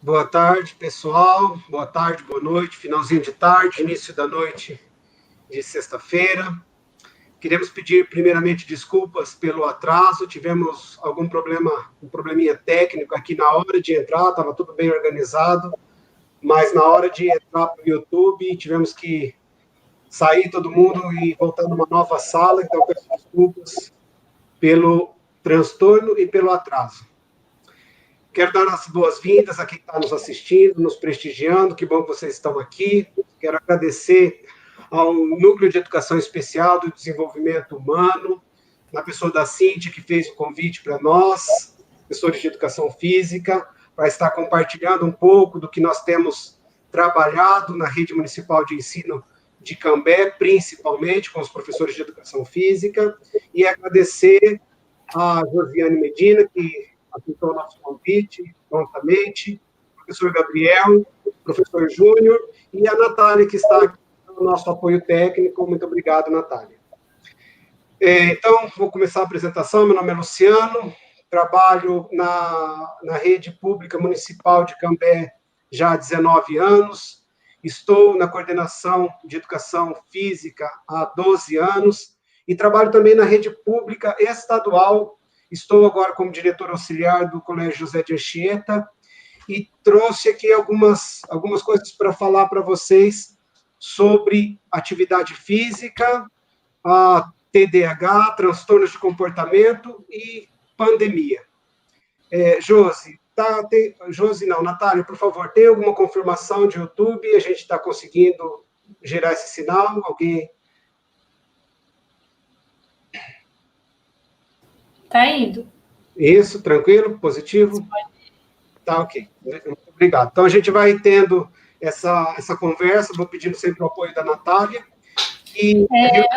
Boa tarde, pessoal. Boa tarde, boa noite, finalzinho de tarde, início da noite de sexta-feira. Queremos pedir primeiramente desculpas pelo atraso. Tivemos algum problema, um probleminha técnico aqui na hora de entrar, estava tudo bem organizado, mas na hora de entrar para o YouTube, tivemos que sair todo mundo e voltar numa nova sala, então peço desculpas pelo transtorno e pelo atraso. Quero dar as boas-vindas a quem está nos assistindo, nos prestigiando, que bom que vocês estão aqui. Quero agradecer ao Núcleo de Educação Especial do Desenvolvimento Humano, na pessoa da Cíntia, que fez o convite para nós, professores de Educação Física, para estar compartilhando um pouco do que nós temos trabalhado na rede municipal de ensino de Cambé, principalmente com os professores de Educação Física, e agradecer a Josiane Medina, que aceitou o nosso convite prontamente, o professor Gabriel, o professor Júnior, e a Natália, que está aqui no nosso apoio técnico. Muito obrigado, Natália. Então, vou começar a apresentação. Meu nome é Luciano, trabalho na rede pública municipal de Cambé já há 19 anos, estou na coordenação de educação física há 12 anos, e trabalho também na rede pública estadual. Estou agora como diretor auxiliar do Colégio José de Anchieta e trouxe aqui algumas coisas para falar para vocês sobre atividade física, a TDAH, transtornos de comportamento e pandemia. Natália, por favor, tem alguma confirmação de YouTube? A gente está conseguindo gerar esse sinal? Alguém? Tá indo. Isso, tranquilo, positivo? Tá, ok. Muito obrigado. Então, a gente vai tendo essa conversa, vou pedindo sempre o apoio da Natália.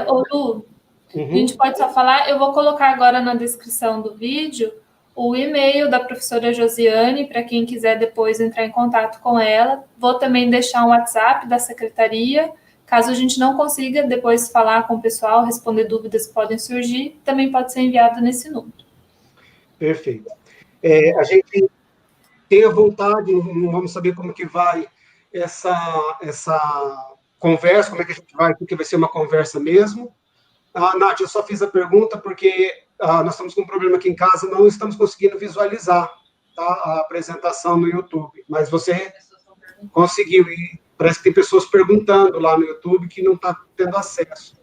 Lu, a gente pode só falar, eu vou colocar agora na descrição do vídeo o e-mail da professora Josiane, para quem quiser depois entrar em contato com ela. Vou também deixar um WhatsApp da secretaria, caso a gente não consiga depois falar com o pessoal, responder dúvidas que podem surgir, também pode ser enviado nesse número. Perfeito. A gente tem a vontade, não vamos saber como que vai essa conversa, como é que a gente vai, porque vai ser uma conversa mesmo. Nath, eu só fiz a pergunta porque nós estamos com um problema aqui em casa, não estamos conseguindo visualizar, tá, a apresentação no YouTube, mas você conseguiu, e parece que tem pessoas perguntando lá no YouTube que não está tendo acesso.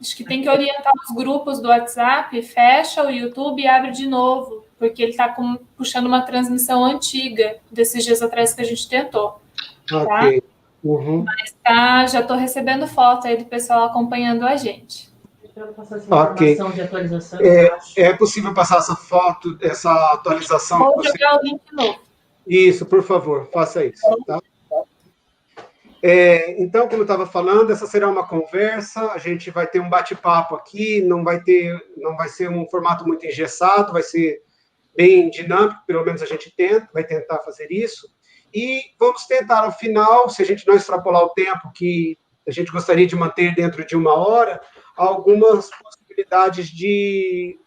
Acho que tem que orientar os grupos do WhatsApp, fecha o YouTube e abre de novo, porque ele está puxando uma transmissão antiga, desses dias atrás que a gente tentou. Ok. Tá? Mas já estou recebendo foto aí do pessoal acompanhando a gente. Ok. É possível passar essa foto, essa atualização? Vou jogar o link novo. Isso, por favor, faça isso. Tá? Então, como eu estava falando, essa será uma conversa, a gente vai ter um bate-papo aqui, não vai ser um formato muito engessado, vai ser bem dinâmico, pelo menos a gente vai tentar fazer isso, e vamos tentar, ao final, se a gente não extrapolar o tempo que a gente gostaria de manter dentro de 1 hora, algumas possibilidades de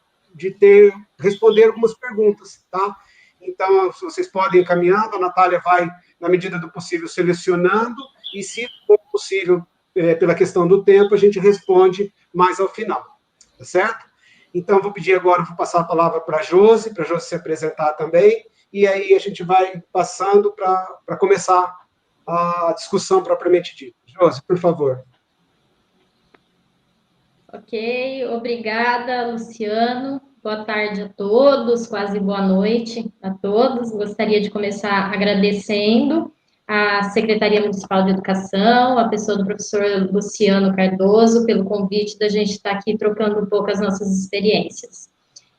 responder algumas perguntas, tá? Então, vocês podem ir encaminhando, a Natália vai, na medida do possível, selecionando, e se for possível, pela questão do tempo, a gente responde mais ao final, tá certo? Então, vou pedir agora, vou passar a palavra para a Josi se apresentar também, e aí a gente vai passando para começar a discussão propriamente dita. Josi, por favor. Ok, obrigada, Luciano. Boa tarde a todos, quase boa noite a todos. Gostaria de começar agradecendo à Secretaria Municipal de Educação, a pessoa do professor Luciano Cardoso, pelo convite da gente estar aqui trocando um pouco as nossas experiências.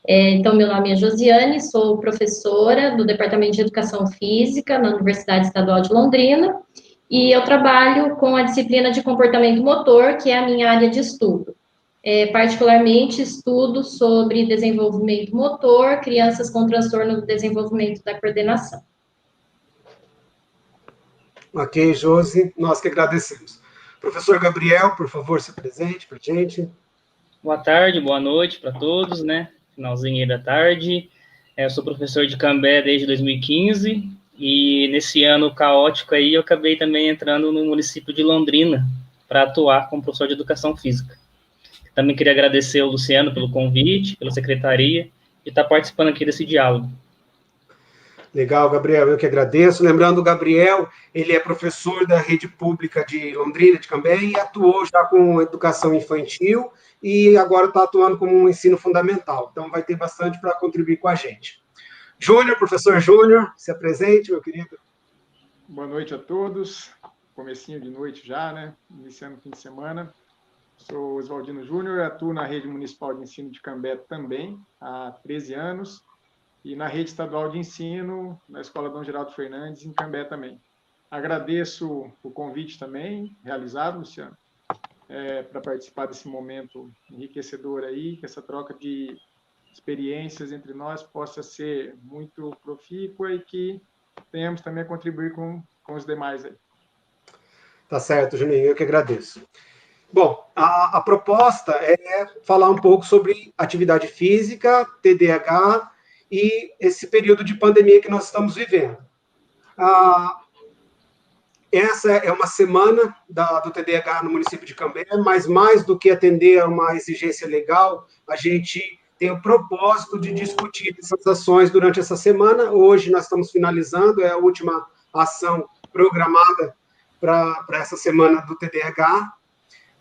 Então, meu nome é Josiane, sou professora do Departamento de Educação Física na Universidade Estadual de Londrina, e eu trabalho com a disciplina de comportamento motor, que é a minha área de estudo. Particularmente, estudo sobre desenvolvimento motor, crianças com transtorno do desenvolvimento da coordenação. Ok, Josi, nós que agradecemos. Professor Gabriel, por favor, se presente para a gente. Boa tarde, boa noite para todos, né? Finalzinho da tarde. Eu sou professor de Cambé desde 2015 e nesse ano caótico aí eu acabei também entrando no município de Londrina para atuar como professor de educação física. Também queria agradecer ao Luciano pelo convite, pela secretaria e estar participando aqui desse diálogo. Legal, Gabriel, eu que agradeço. Lembrando, o Gabriel, ele é professor da rede pública de Londrina, de Cambé, e atuou já com educação infantil e agora está atuando com um ensino fundamental. Então, vai ter bastante para contribuir com a gente. Júnior, professor Júnior, se apresente, meu querido. Boa noite a todos. Comecinho de noite já, né? Iniciando o fim de semana. Sou Oswaldino Júnior, atuo na rede municipal de ensino de Cambé também, há 13 anos. E na rede estadual de ensino, na Escola Dom Geraldo Fernandes, em Cambé também. Agradeço o convite também, realizado, Luciano, para participar desse momento enriquecedor aí, que essa troca de experiências entre nós possa ser muito profícua e que tenhamos também a contribuir com os demais aí. Tá certo, Juninho, eu que agradeço. Bom, a proposta é falar um pouco sobre atividade física, TDAH, e esse período de pandemia que nós estamos vivendo. Essa é uma semana do TDAH no município de Cambé, mas mais do que atender a uma exigência legal, a gente tem o propósito de discutir essas ações durante essa semana. Hoje nós estamos finalizando, é a última ação programada para essa semana do TDAH,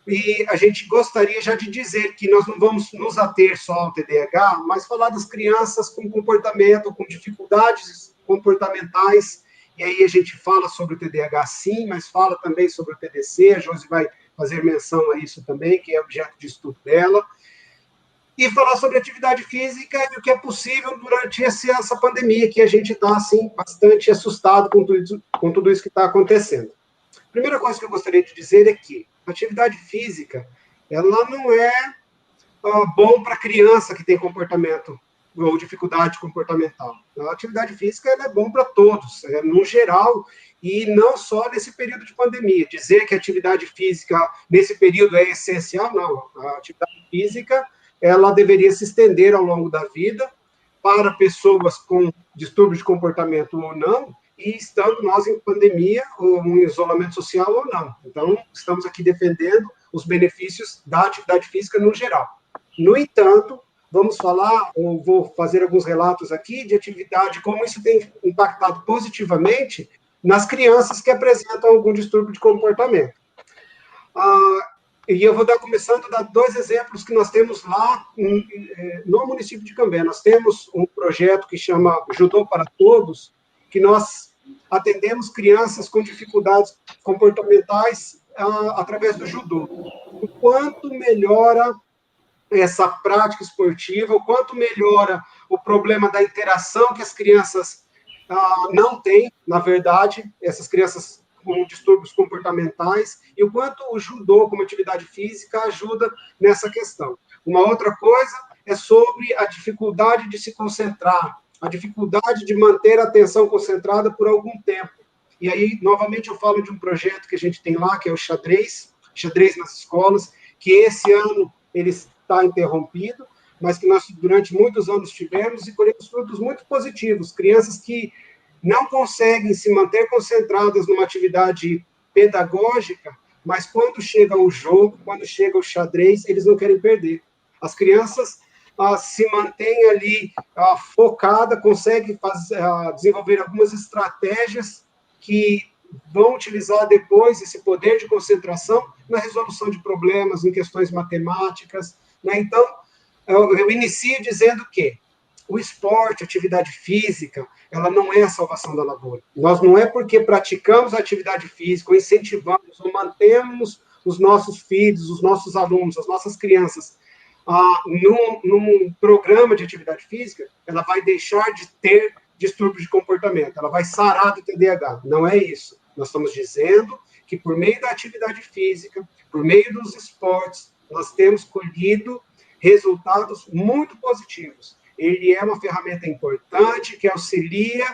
e a gente gostaria já de dizer que nós não vamos nos ater só ao TDAH, mas falar das crianças com comportamento, com dificuldades comportamentais, e aí a gente fala sobre o TDAH sim, mas fala também sobre o TDC, a Josi vai fazer menção a isso também, que é objeto de estudo dela, e falar sobre atividade física e o que é possível durante essa pandemia, que a gente está, assim, bastante assustado com tudo isso que está acontecendo. A primeira coisa que eu gostaria de dizer é que a atividade física, ela não é bom para criança que tem comportamento ou dificuldade comportamental. A atividade física ela é bom para todos, no geral, e não só nesse período de pandemia. Dizer que a atividade física nesse período é essencial, não. A atividade física ela deveria se estender ao longo da vida para pessoas com distúrbio de comportamento ou não, e estando nós em pandemia, ou em isolamento social ou não. Então, estamos aqui defendendo os benefícios da atividade física no geral. No entanto, vamos falar, ou vou fazer alguns relatos aqui de atividade, como isso tem impactado positivamente nas crianças que apresentam algum distúrbio de comportamento. E eu vou começando a dar 2 exemplos que nós temos lá no município de Cambé. Nós temos um projeto que chama Judô para Todos, que nós atendemos crianças com dificuldades comportamentais através do judô. O quanto melhora essa prática esportiva, o quanto melhora o problema da interação que as crianças não têm, na verdade, essas crianças com distúrbios comportamentais, e o quanto o judô, como atividade física, ajuda nessa questão. Uma outra coisa é sobre a dificuldade de se concentrar, a dificuldade de manter a atenção concentrada por algum tempo. E aí, novamente, eu falo de um projeto que a gente tem lá, que é o xadrez nas escolas, que esse ano ele está interrompido, mas que nós, durante muitos anos, tivemos e colhemos frutos muito positivos. Crianças que não conseguem se manter concentradas numa atividade pedagógica, mas quando chega o jogo, quando chega o xadrez, eles não querem perder. As crianças se mantêm ali focada, conseguem desenvolver algumas estratégias que vão utilizar depois esse poder de concentração na resolução de problemas, em questões matemáticas, né? Então, eu inicio dizendo que o esporte, a atividade física, ela não é a salvação da lavoura. Nós não é porque praticamos a atividade física, ou incentivamos, ou mantemos os nossos filhos, os nossos alunos, as nossas crianças num programa de atividade física, ela vai deixar de ter distúrbio de comportamento, ela vai sarar do TDAH. Não é isso. Nós estamos dizendo que por meio da atividade física, por meio dos esportes, nós temos colhido resultados muito positivos. Ele é uma ferramenta importante que auxilia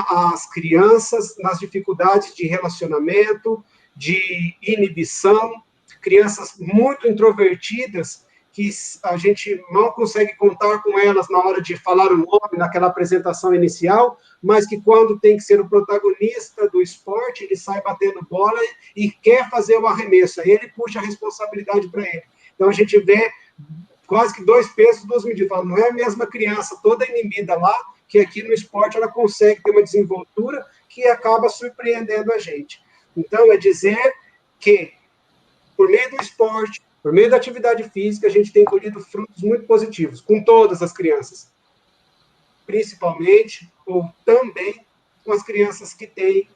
as crianças nas dificuldades de relacionamento, de inibição, crianças muito introvertidas que a gente mal consegue contar com elas na hora de falar o nome, naquela apresentação inicial, mas que quando tem que ser o protagonista do esporte, ele sai batendo bola e quer fazer o arremesso, aí ele puxa a responsabilidade para ele. Então, a gente vê quase que 2 pesos, 2 medidas. Não é a mesma criança toda inibida lá, que aqui no esporte ela consegue ter uma desenvoltura que acaba surpreendendo a gente. Então, é dizer que, por meio do esporte, por meio da atividade física, a gente tem colhido frutos muito positivos, com todas as crianças. Principalmente, ou também, com as crianças que têm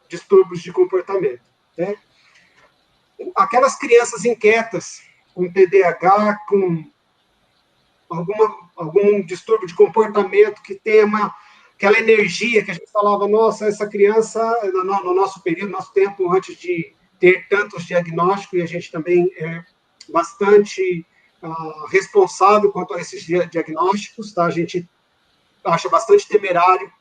distúrbios de comportamento. Né? Aquelas crianças inquietas, com TDAH, com algum distúrbio de comportamento, que tem aquela energia que a gente falava, nossa, essa criança, no nosso período, nosso tempo, antes de ter tantos diagnósticos, e a gente também é bastante responsável quanto a esses diagnósticos, tá? A gente acha bastante temerário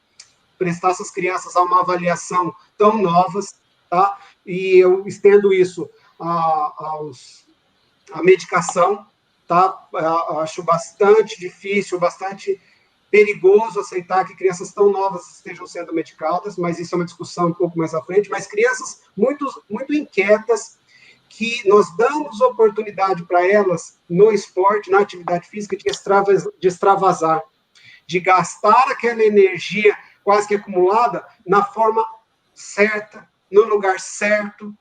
prestar essas crianças a uma avaliação tão novas, tá? E eu estendo isso à medicação, tá? Acho bastante difícil, bastante perigoso aceitar que crianças tão novas estejam sendo medicadas, mas isso é uma discussão um pouco mais à frente, mas crianças muito inquietas, que nós damos oportunidade para elas no esporte, na atividade física, de extravasar, de gastar aquela energia quase que acumulada na forma certa, no lugar certo,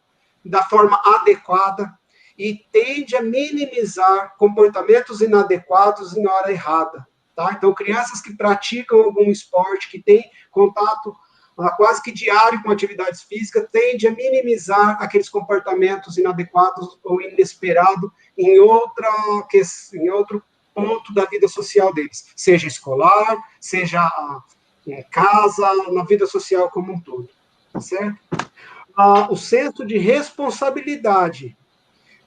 da forma adequada, e tende a minimizar comportamentos inadequados em hora errada. Tá? Então, crianças que praticam algum esporte, que têm contato quase que diário com atividades físicas, tende a minimizar aqueles comportamentos inadequados ou inesperados em outro ponto da vida social deles, seja escolar, seja em casa, na vida social como um todo. Tá certo? O senso de responsabilidade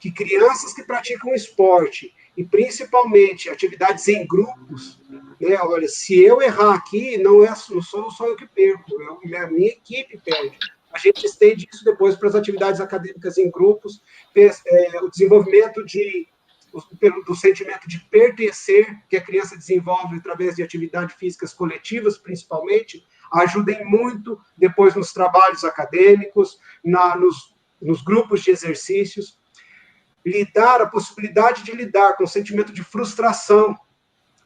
que crianças que praticam esporte, e principalmente atividades em grupos, né? Olha, se eu errar aqui, não sou só eu que perco, a minha equipe perde. A gente estende isso depois para as atividades acadêmicas em grupos, o desenvolvimento do sentimento de pertencer, que a criança desenvolve através de atividades físicas coletivas, principalmente, ajudem muito depois nos trabalhos acadêmicos, nos grupos de exercícios. A possibilidade de lidar com o sentimento de frustração,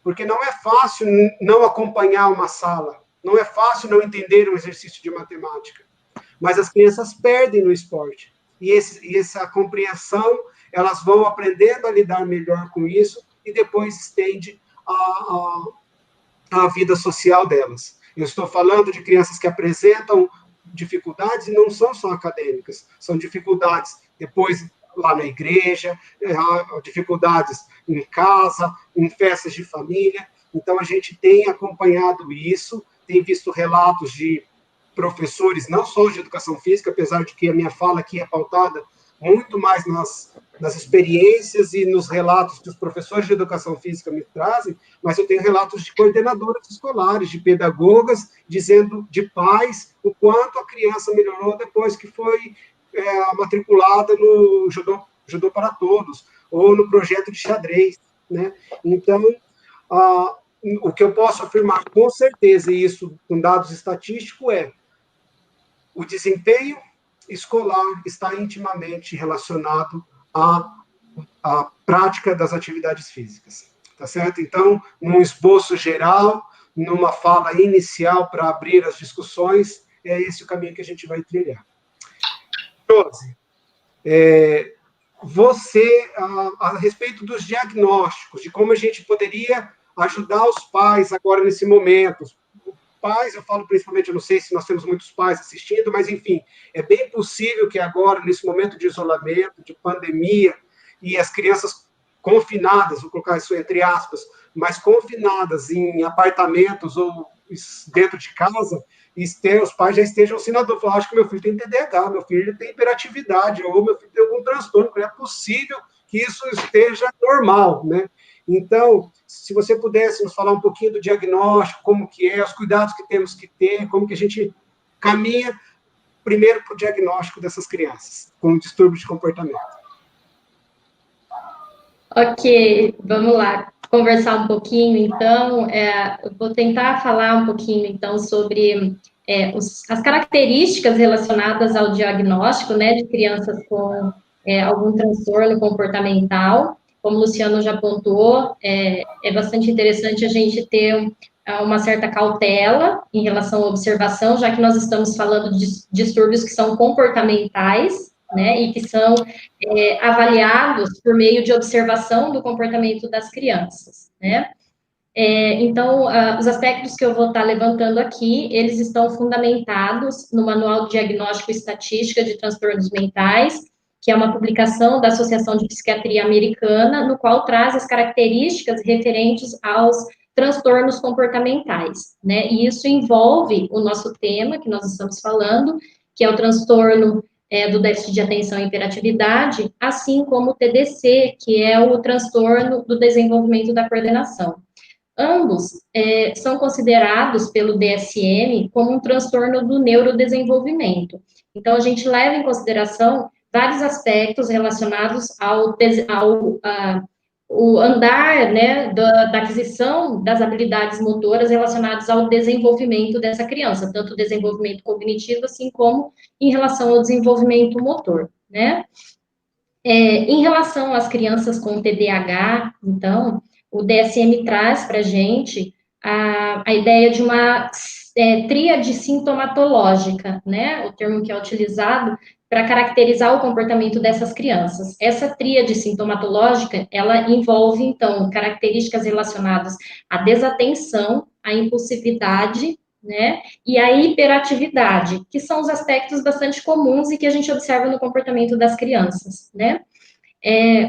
porque não é fácil não acompanhar uma sala, não é fácil não entender um exercício de matemática, mas as crianças perdem no esporte, e essa compreensão, elas vão aprendendo a lidar melhor com isso, e depois estende a vida social delas. Eu estou falando de crianças que apresentam dificuldades, e não são só acadêmicas, são dificuldades depois lá na igreja, dificuldades em casa, em festas de família. Então, a gente tem acompanhado isso, tem visto relatos de professores, não só de educação física, apesar de que a minha fala aqui é pautada muito mais nas experiências e nos relatos que os professores de educação física me trazem, mas eu tenho relatos de coordenadoras escolares, de pedagogas, dizendo de pais o quanto a criança melhorou depois que foi matriculada no Judô para Todos, ou no projeto de xadrez, né? Então, o que eu posso afirmar com certeza, e isso com dados estatísticos, é o desempenho escolar está intimamente relacionado à prática das atividades físicas, tá certo? Então, num esboço geral, numa fala inicial para abrir as discussões, é esse o caminho que a gente vai trilhar. Josi, você, a respeito dos diagnósticos, de como a gente poderia ajudar os pais agora nesse momento. Pais, eu falo principalmente, eu não sei se nós temos muitos pais assistindo, mas, enfim, é bem possível que agora, nesse momento de isolamento, de pandemia, e as crianças confinadas, vou colocar isso entre aspas, mas confinadas em apartamentos ou dentro de casa, os pais já estejam assinando, falam, acho que meu filho tem TDAH, meu filho tem hiperatividade, ou meu filho tem algum transtorno, não é possível que isso esteja normal, né? Então, se você pudesse nos falar um pouquinho do diagnóstico, como que é, os cuidados que temos que ter, como que a gente caminha primeiro para o diagnóstico dessas crianças com distúrbio de comportamento. Ok, vamos lá, conversar um pouquinho, então, eu vou tentar falar um pouquinho, então, sobre as características relacionadas ao diagnóstico, né, de crianças com algum transtorno comportamental. Como o Luciano já pontuou, é bastante interessante a gente ter uma certa cautela em relação à observação, já que nós estamos falando de distúrbios que são comportamentais, né, e que são avaliados por meio de observação do comportamento das crianças, né? Então, os aspectos que eu vou estar levantando aqui, eles estão fundamentados no Manual de Diagnóstico e Estatística de Transtornos Mentais, que é uma publicação da Associação de Psiquiatria Americana, no qual traz as características referentes aos transtornos comportamentais, né? E isso envolve o nosso tema que nós estamos falando, que é o transtorno do déficit de atenção e hiperatividade, assim como o TDC, que é o transtorno do desenvolvimento da coordenação. Ambos são considerados pelo DSM como um transtorno do neurodesenvolvimento. Então, a gente leva em consideração vários aspectos relacionados ao andar, né, da aquisição das habilidades motoras relacionadas ao desenvolvimento dessa criança, tanto o desenvolvimento cognitivo, assim como em relação ao desenvolvimento motor, né? Em relação às crianças com TDAH, então, o DSM traz para a gente a ideia de uma tríade sintomatológica, né? O termo que é utilizado para caracterizar o comportamento dessas crianças. Essa tríade sintomatológica, ela envolve, então, características relacionadas à desatenção, à impulsividade, né, e a hiperatividade, que são os aspectos bastante comuns e que a gente observa no comportamento das crianças, né.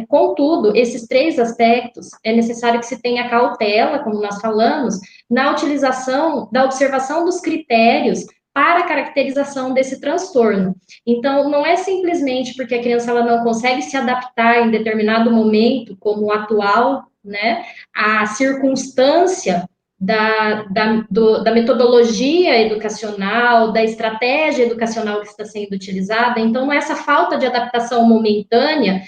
Contudo, esses três aspectos, é necessário que se tenha cautela, como nós falamos, na utilização da observação dos critérios para a caracterização desse transtorno. Então, não é simplesmente porque a criança ela não consegue se adaptar em determinado momento, como o atual, né, a circunstância da metodologia educacional, da estratégia educacional que está sendo utilizada. Então, essa falta de adaptação momentânea,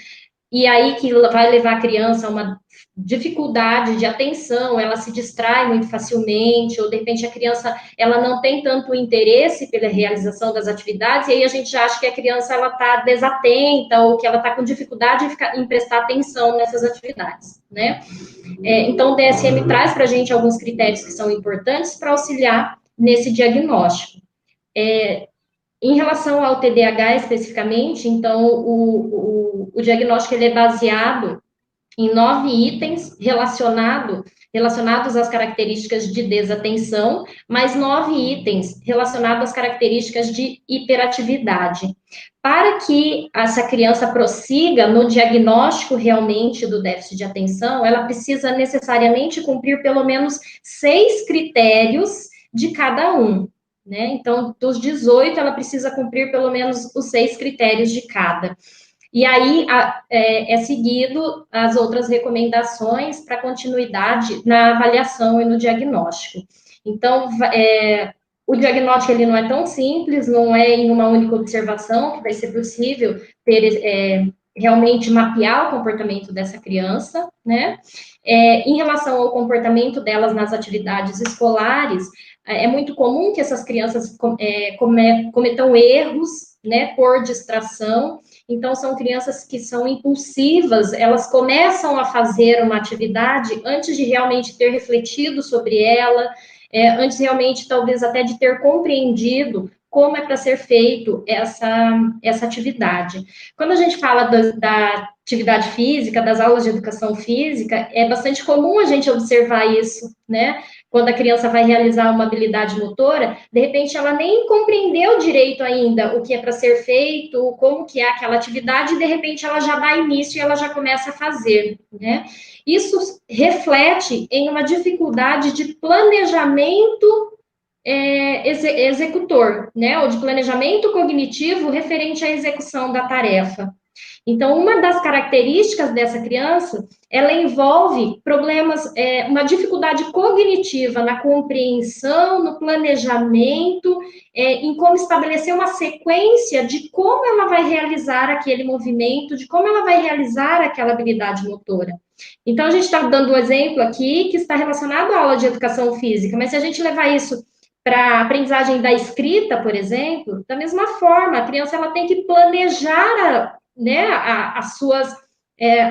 e aí que vai levar a criança a uma dificuldade de atenção, ela se distrai muito facilmente, ou de repente a criança, ela não tem tanto interesse pela realização das atividades, e aí a gente já acha que a criança, ela está desatenta, ou que ela está com dificuldade em prestar atenção nessas atividades, né? Então, o DSM traz para a gente alguns critérios que são importantes para auxiliar nesse diagnóstico. Em relação ao TDAH especificamente, então, o diagnóstico ele é baseado em 9 itens relacionados às características de desatenção, mais 9 itens relacionados às características de hiperatividade. Para que essa criança prossiga no diagnóstico realmente do déficit de atenção, ela precisa necessariamente cumprir pelo menos 6 critérios de cada um, né? Então, dos 18, ela precisa cumprir pelo menos os 6 critérios de cada. E aí é seguido as outras recomendações para continuidade na avaliação e no diagnóstico. Então, o diagnóstico ele não é tão simples, não é em uma única observação que vai ser possível ter realmente mapear o comportamento dessa criança, né? Em relação ao comportamento delas nas atividades escolares, é muito comum que essas crianças cometam erros, né, por distração. Então, são crianças que são impulsivas, elas começam a fazer uma atividade antes de realmente ter refletido sobre ela, antes realmente, talvez, até de ter compreendido como é para ser feito essa atividade. Quando a gente fala da atividade física, das aulas de educação física, é bastante comum a gente observar isso, né? Quando a criança vai realizar uma habilidade motora, de repente ela nem compreendeu direito ainda o que é para ser feito, como que é aquela atividade, e de repente ela já dá início e ela já começa a fazer, né? Isso reflete em uma dificuldade de planejamento executor, né? Ou de planejamento cognitivo referente à execução da tarefa. Então, uma das características dessa criança, ela envolve problemas, uma dificuldade cognitiva na compreensão, no planejamento, em como estabelecer uma sequência de como ela vai realizar aquele movimento, de como ela vai realizar aquela habilidade motora. Então, a gente está dando um exemplo aqui que está relacionado à aula de educação física, mas se a gente levar isso para a aprendizagem da escrita, por exemplo, da mesma forma, a criança ela tem que planejar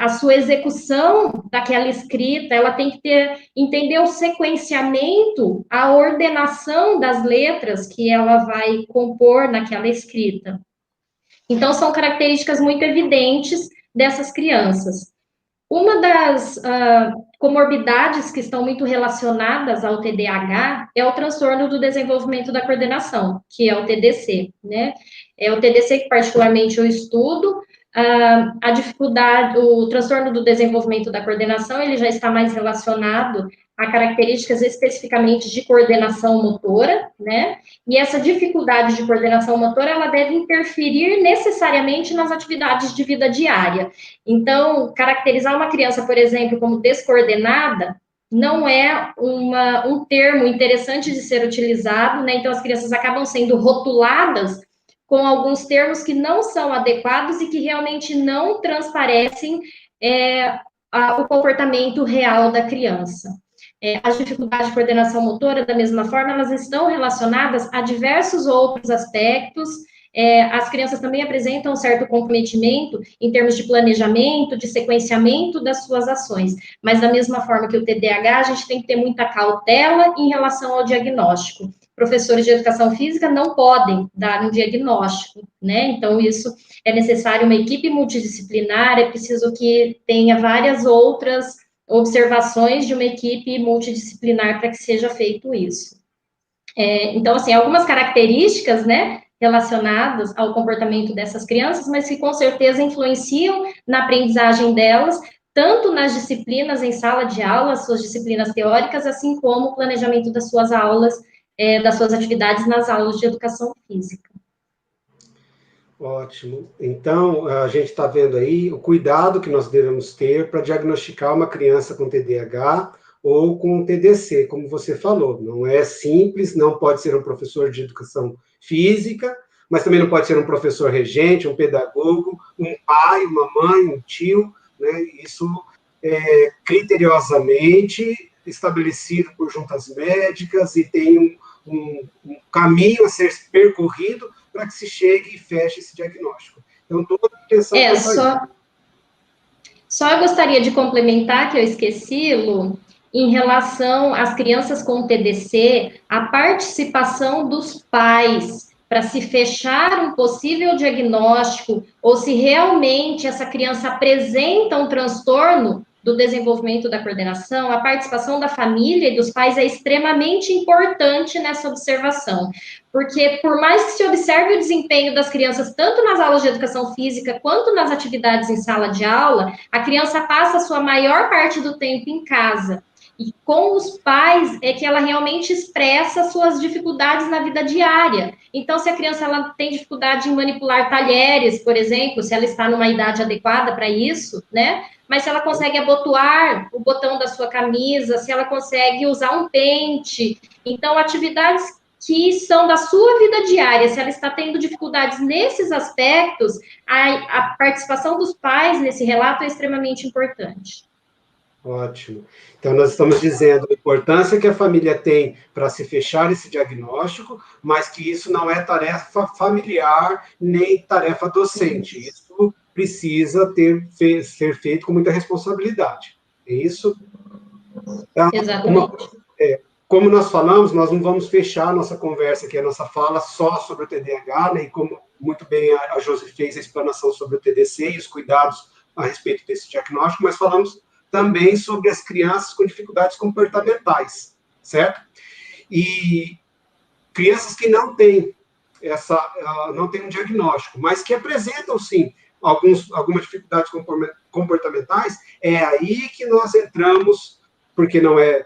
a sua execução daquela escrita, ela tem que entender o sequenciamento, a ordenação das letras que ela vai compor naquela escrita. Então, são características muito evidentes dessas crianças. Uma das comorbidades que estão muito relacionadas ao TDAH é o transtorno do desenvolvimento da coordenação, que é o TDC, né? É o TDC que particularmente eu estudo. A dificuldade, o transtorno do desenvolvimento da coordenação, ele já está mais relacionado a características especificamente de coordenação motora, né? E essa dificuldade de coordenação motora, ela deve interferir necessariamente nas atividades de vida diária. Então, caracterizar uma criança, por exemplo, como descoordenada, não é um termo interessante de ser utilizado, né? Então, as crianças acabam sendo rotuladas com alguns termos que não são adequados e que realmente não transparecem o comportamento real da criança. As dificuldades de coordenação motora, da mesma forma, elas estão relacionadas a diversos outros aspectos. As crianças também apresentam um certo comprometimento em termos de planejamento, de sequenciamento das suas ações. Mas, da mesma forma que o TDAH, a gente tem que ter muita cautela em relação ao diagnóstico. Professores de educação física não podem dar um diagnóstico, né? Então, isso é necessário uma equipe multidisciplinar, é preciso que tenha várias outras observações de uma equipe multidisciplinar para que seja feito isso. Então, assim, algumas características, né, relacionadas ao comportamento dessas crianças, mas que com certeza influenciam na aprendizagem delas, tanto nas disciplinas em sala de aula, suas disciplinas teóricas, assim como o planejamento das suas aulas, das suas atividades nas aulas de educação física. Ótimo. Então, a gente está vendo aí o cuidado que nós devemos ter para diagnosticar uma criança com TDAH ou com TDC, como você falou. Não é simples, não pode ser um professor de educação física, mas também não pode ser um professor regente, um pedagogo, um pai, uma mãe, um tio, né? Isso é criteriosamente estabelecido por juntas médicas e tem um caminho a ser percorrido para que se chegue e feche esse diagnóstico. Então, toda a atenção... Só eu gostaria de complementar, que eu esqueci, Lu, em relação às crianças com TDC, a participação dos pais para se fechar um possível diagnóstico, ou se realmente essa criança apresenta um transtorno do desenvolvimento da coordenação, a participação da família e dos pais é extremamente importante nessa observação, porque por mais que se observe o desempenho das crianças, tanto nas aulas de educação física, quanto nas atividades em sala de aula, a criança passa a sua maior parte do tempo em casa, e com os pais é que ela realmente expressa suas dificuldades na vida diária. Então, se a criança ela tem dificuldade em manipular talheres, por exemplo, se ela está numa idade adequada para isso, né? Mas se ela consegue abotoar o botão da sua camisa, se ela consegue usar um pente. Então, atividades que são da sua vida diária, se ela está tendo dificuldades nesses aspectos, a participação dos pais nesse relato é extremamente importante. Ótimo. Então, nós estamos dizendo a importância que a família tem para se fechar esse diagnóstico, mas que isso não é tarefa familiar nem tarefa docente. Isso precisa ser feito com muita responsabilidade. É isso? Exatamente. Como nós falamos, nós não vamos fechar a nossa conversa aqui, a nossa fala só sobre o TDAH, né? E como muito bem a Josi fez a explanação sobre o TDC e os cuidados a respeito desse diagnóstico, mas falamos também sobre as crianças com dificuldades comportamentais, certo? E crianças que não têm um diagnóstico, mas que apresentam, sim, algumas dificuldades comportamentais, é aí que nós entramos, porque não é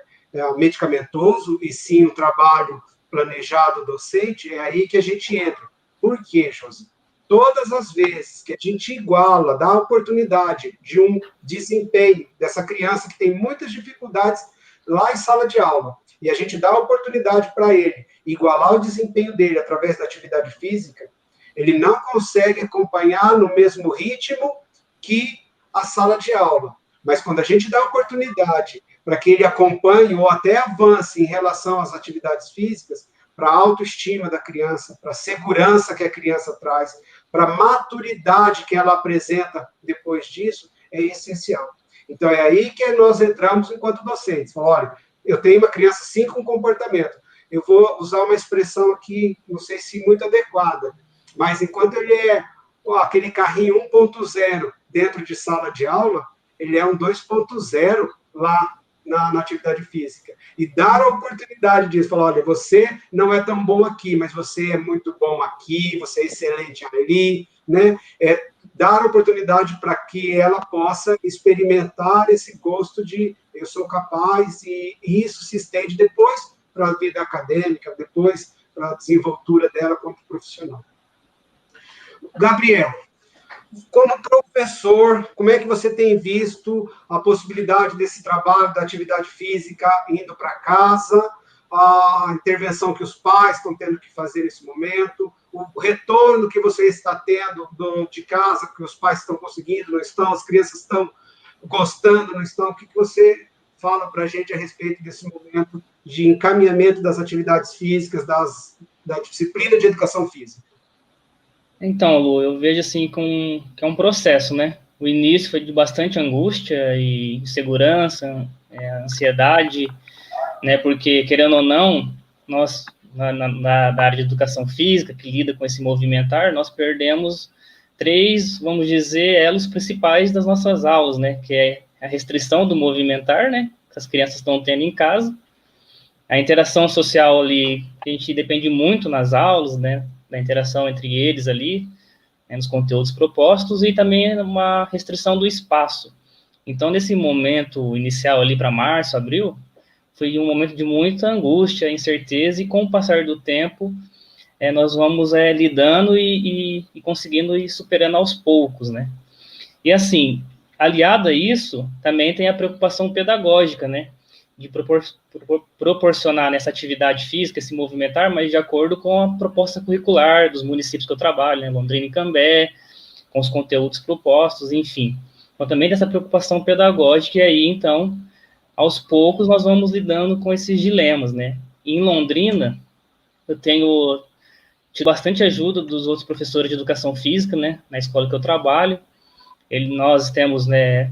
medicamentoso, e sim o trabalho planejado docente, é aí que a gente entra. Por quê, Josi? Todas as vezes que a gente iguala, dá a oportunidade de um desempenho dessa criança que tem muitas dificuldades lá em sala de aula, e a gente dá a oportunidade para ele igualar o desempenho dele através da atividade física, ele não consegue acompanhar no mesmo ritmo que a sala de aula. Mas quando a gente dá oportunidade para que ele acompanhe ou até avance em relação às atividades físicas, para a autoestima da criança, para a segurança que a criança traz, para a maturidade que ela apresenta depois disso, é essencial. Então, é aí que nós entramos enquanto docentes. Olha, eu tenho uma criança assim com comportamento. Eu vou usar uma expressão aqui, não sei se muito adequada, mas enquanto ele é aquele carrinho 1.0 dentro de sala de aula, ele é um 2.0 lá na atividade física. E dar a oportunidade disso, falar, olha, você não é tão bom aqui, mas você é muito bom aqui, você é excelente ali, né? É dar a oportunidade para que ela possa experimentar esse gosto de eu sou capaz, e isso se estende depois para a vida acadêmica, depois para a desenvoltura dela como profissional. Gabriel, como professor, como é que você tem visto a possibilidade desse trabalho da atividade física indo para casa, a intervenção que os pais estão tendo que fazer nesse momento, o retorno que você está tendo de casa, que os pais estão conseguindo, não estão, as crianças estão gostando, não estão? O que você fala para a gente a respeito desse momento de encaminhamento das atividades físicas, da disciplina de educação física? Então, Lu, eu vejo assim que é um processo, né? O início foi de bastante angústia e insegurança, ansiedade, né? Porque, querendo ou não, nós, na área de educação física, que lida com esse movimentar, nós perdemos 3, vamos dizer, elos principais das nossas aulas, né? Que é a restrição do movimentar, né? Que as crianças estão tendo em casa, a interação social ali, que a gente depende muito nas aulas, né? Da interação entre eles ali, né, nos conteúdos propostos, e também uma restrição do espaço. Então, nesse momento inicial ali para março, abril, foi um momento de muita angústia, incerteza, e com o passar do tempo, nós vamos lidando e conseguindo ir superando aos poucos, né? E assim, aliado a isso, também tem a preocupação pedagógica, né? De proporcionar nessa atividade física, esse movimentar, mas de acordo com a proposta curricular dos municípios que eu trabalho, né, Londrina e Cambé, com os conteúdos propostos, enfim. Então, também dessa preocupação pedagógica, e aí, então, aos poucos, nós vamos lidando com esses dilemas, né. E em Londrina, eu tenho tido bastante ajuda dos outros professores de educação física, né, na escola que eu trabalho. Nós temos, né,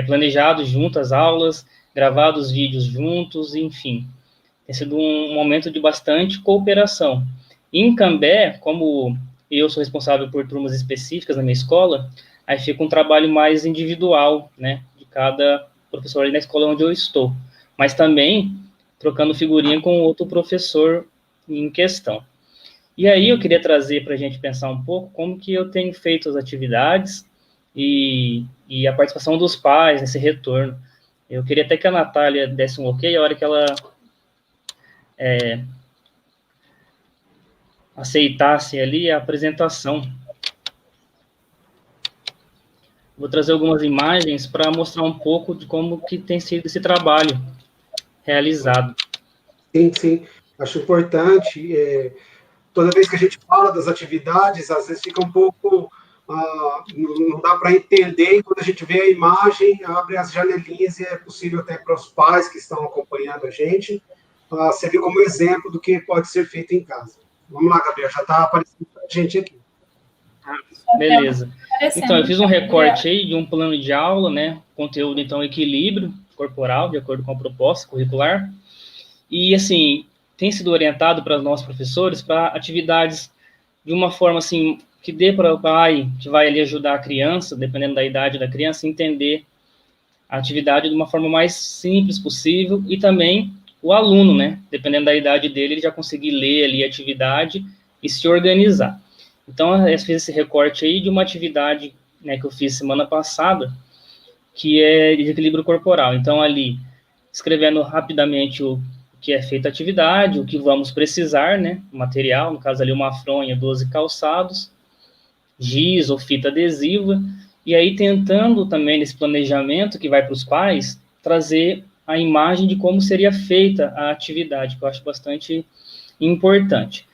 planejado junto as aulas, gravado os vídeos juntos, enfim. Tem sido um momento de bastante cooperação. Em Cambé, como eu sou responsável por turmas específicas na minha escola, aí fica um trabalho mais individual, né, de cada professor ali na escola onde eu estou. Mas também trocando figurinha com outro professor em questão. E aí eu queria trazer para a gente pensar um pouco como que eu tenho feito as atividades e a participação dos pais nesse retorno. Eu queria até que a Natália desse um ok a hora que ela aceitasse ali a apresentação. Vou trazer algumas imagens para mostrar um pouco de como que tem sido esse trabalho realizado. Sim, sim. Acho importante. Toda vez que a gente fala das atividades, às vezes fica um pouco... não dá para entender, e quando a gente vê a imagem, abre as janelinhas e é possível até para os pais que estão acompanhando a gente, servir como exemplo do que pode ser feito em casa. Vamos lá, Gabriel, já está aparecendo para a gente aqui. Beleza. Então, eu fiz um recorte aí de um plano de aula, né, conteúdo, então, equilíbrio corporal, de acordo com a proposta curricular, e, assim, tem sido orientado para nós professores para atividades de uma forma, assim, que dê para o pai, que vai ali ajudar a criança, dependendo da idade da criança, entender a atividade de uma forma mais simples possível, e também o aluno, né, dependendo da idade dele, ele já conseguir ler ali a atividade e se organizar. Então, eu fiz esse recorte aí de uma atividade, né, que eu fiz semana passada, que é de equilíbrio corporal. Então, ali, escrevendo rapidamente o que é feita a atividade, o que vamos precisar, né, o material, no caso ali uma fronha, 12 calçados, giz ou fita adesiva, e aí tentando também nesse planejamento que vai para os pais, trazer a imagem de como seria feita a atividade, que eu acho bastante importante.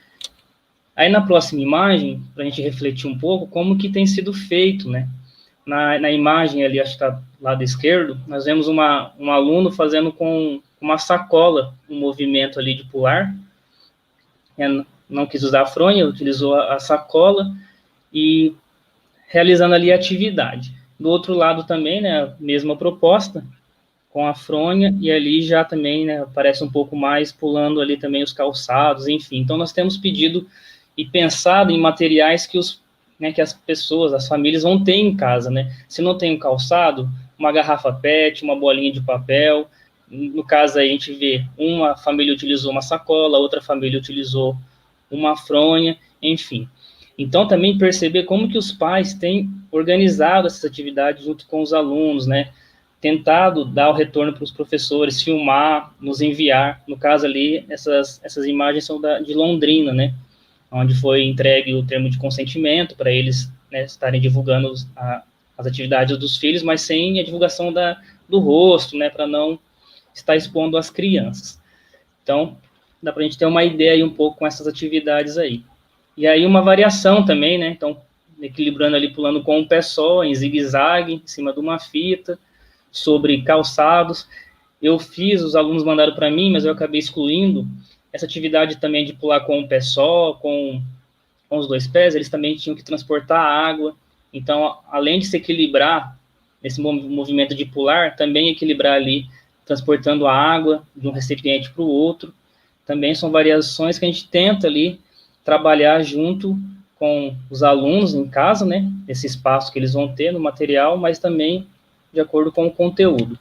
Aí na próxima imagem, para a gente refletir um pouco, como que tem sido feito, né, na imagem ali, acho que está do lado esquerdo, nós vemos um aluno fazendo com uma sacola um movimento ali de pular. Não quis usar a fronha, utilizou a sacola e realizando ali a atividade. Do outro lado também, né, a mesma proposta, com a fronha, e ali já também, né, aparece um pouco mais pulando ali também os calçados, enfim. Então, nós temos pedido e pensado em materiais que que as pessoas, as famílias vão ter em casa, né? Se não tem um calçado, uma garrafa PET, uma bolinha de papel. No caso aí, a gente vê, uma família utilizou uma sacola, outra família utilizou uma fronha, enfim. Então, também perceber como que os pais têm organizado essas atividades junto com os alunos, né? Tentado dar o retorno para os professores, filmar, nos enviar. No caso ali, essas imagens são de Londrina, né? Onde foi entregue o termo de consentimento para eles, né, estarem divulgando as atividades dos filhos, mas sem a divulgação do rosto, né? Para não estar expondo as crianças. Então, dá para a gente ter uma ideia aí um pouco com essas atividades aí. E aí uma variação também, né? Então, equilibrando ali, pulando com um pé só, em zigue-zague, em cima de uma fita, sobre calçados. Eu fiz, os alunos mandaram para mim, mas eu acabei excluindo essa atividade também de pular com um pé só, com os dois pés, eles também tinham que transportar água. Então, além de se equilibrar nesse movimento de pular, também equilibrar ali, transportando a água de um recipiente para o outro. Também são variações que a gente tenta ali trabalhar junto com os alunos em casa, né? Esse espaço que eles vão ter no material, mas também de acordo com o conteúdo.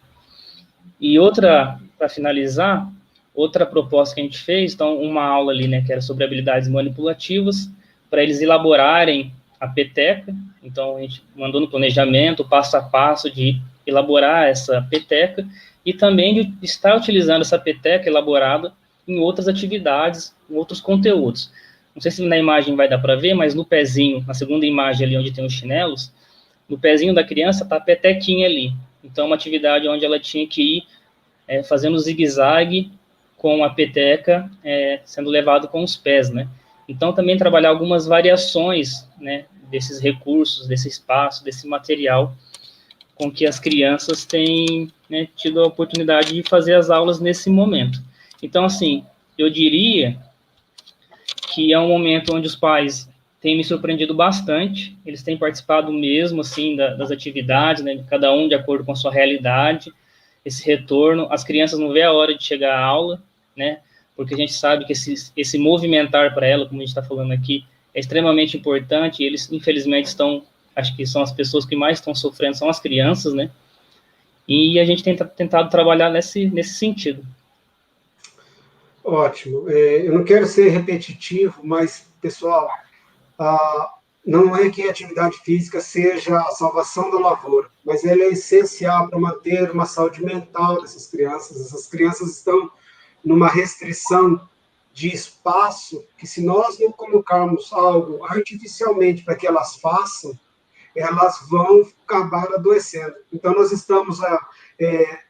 E outra, para finalizar, outra proposta que a gente fez, então, uma aula ali, né, que era sobre habilidades manipulativas, para eles elaborarem a peteca. Então, a gente mandou no planejamento, passo a passo, de elaborar essa peteca, e também de estar utilizando essa peteca elaborada em outras atividades, em outros conteúdos. Não sei se na imagem vai dar para ver, mas no pezinho, na segunda imagem ali onde tem os chinelos, no pezinho da criança está a petequinha ali. Então, uma atividade onde ela tinha que ir fazendo zigue-zague com a peteca sendo levado com os pés, né? Então, também trabalhar algumas variações, né, desses recursos, desse espaço, desse material, com que as crianças têm, né, tido a oportunidade de fazer as aulas nesse momento. Então, assim, eu diria que é um momento onde os pais têm me surpreendido bastante, eles têm participado mesmo, assim, das atividades, né, cada um de acordo com a sua realidade, esse retorno, as crianças não vê a hora de chegar à aula, né, porque a gente sabe que esse movimentar para ela, como a gente está falando aqui, é extremamente importante, e eles, infelizmente, acho que são as pessoas que mais estão sofrendo, são as crianças, né, e a gente tem tentado trabalhar nesse sentido. Ótimo. Eu não quero ser repetitivo, mas, pessoal, não é que a atividade física seja a salvação da lavoura, mas ela é essencial para manter uma saúde mental dessas crianças. Essas crianças estão numa restrição de espaço que, se nós não colocarmos algo artificialmente para que elas façam, elas vão acabar adoecendo. Então, nós estamos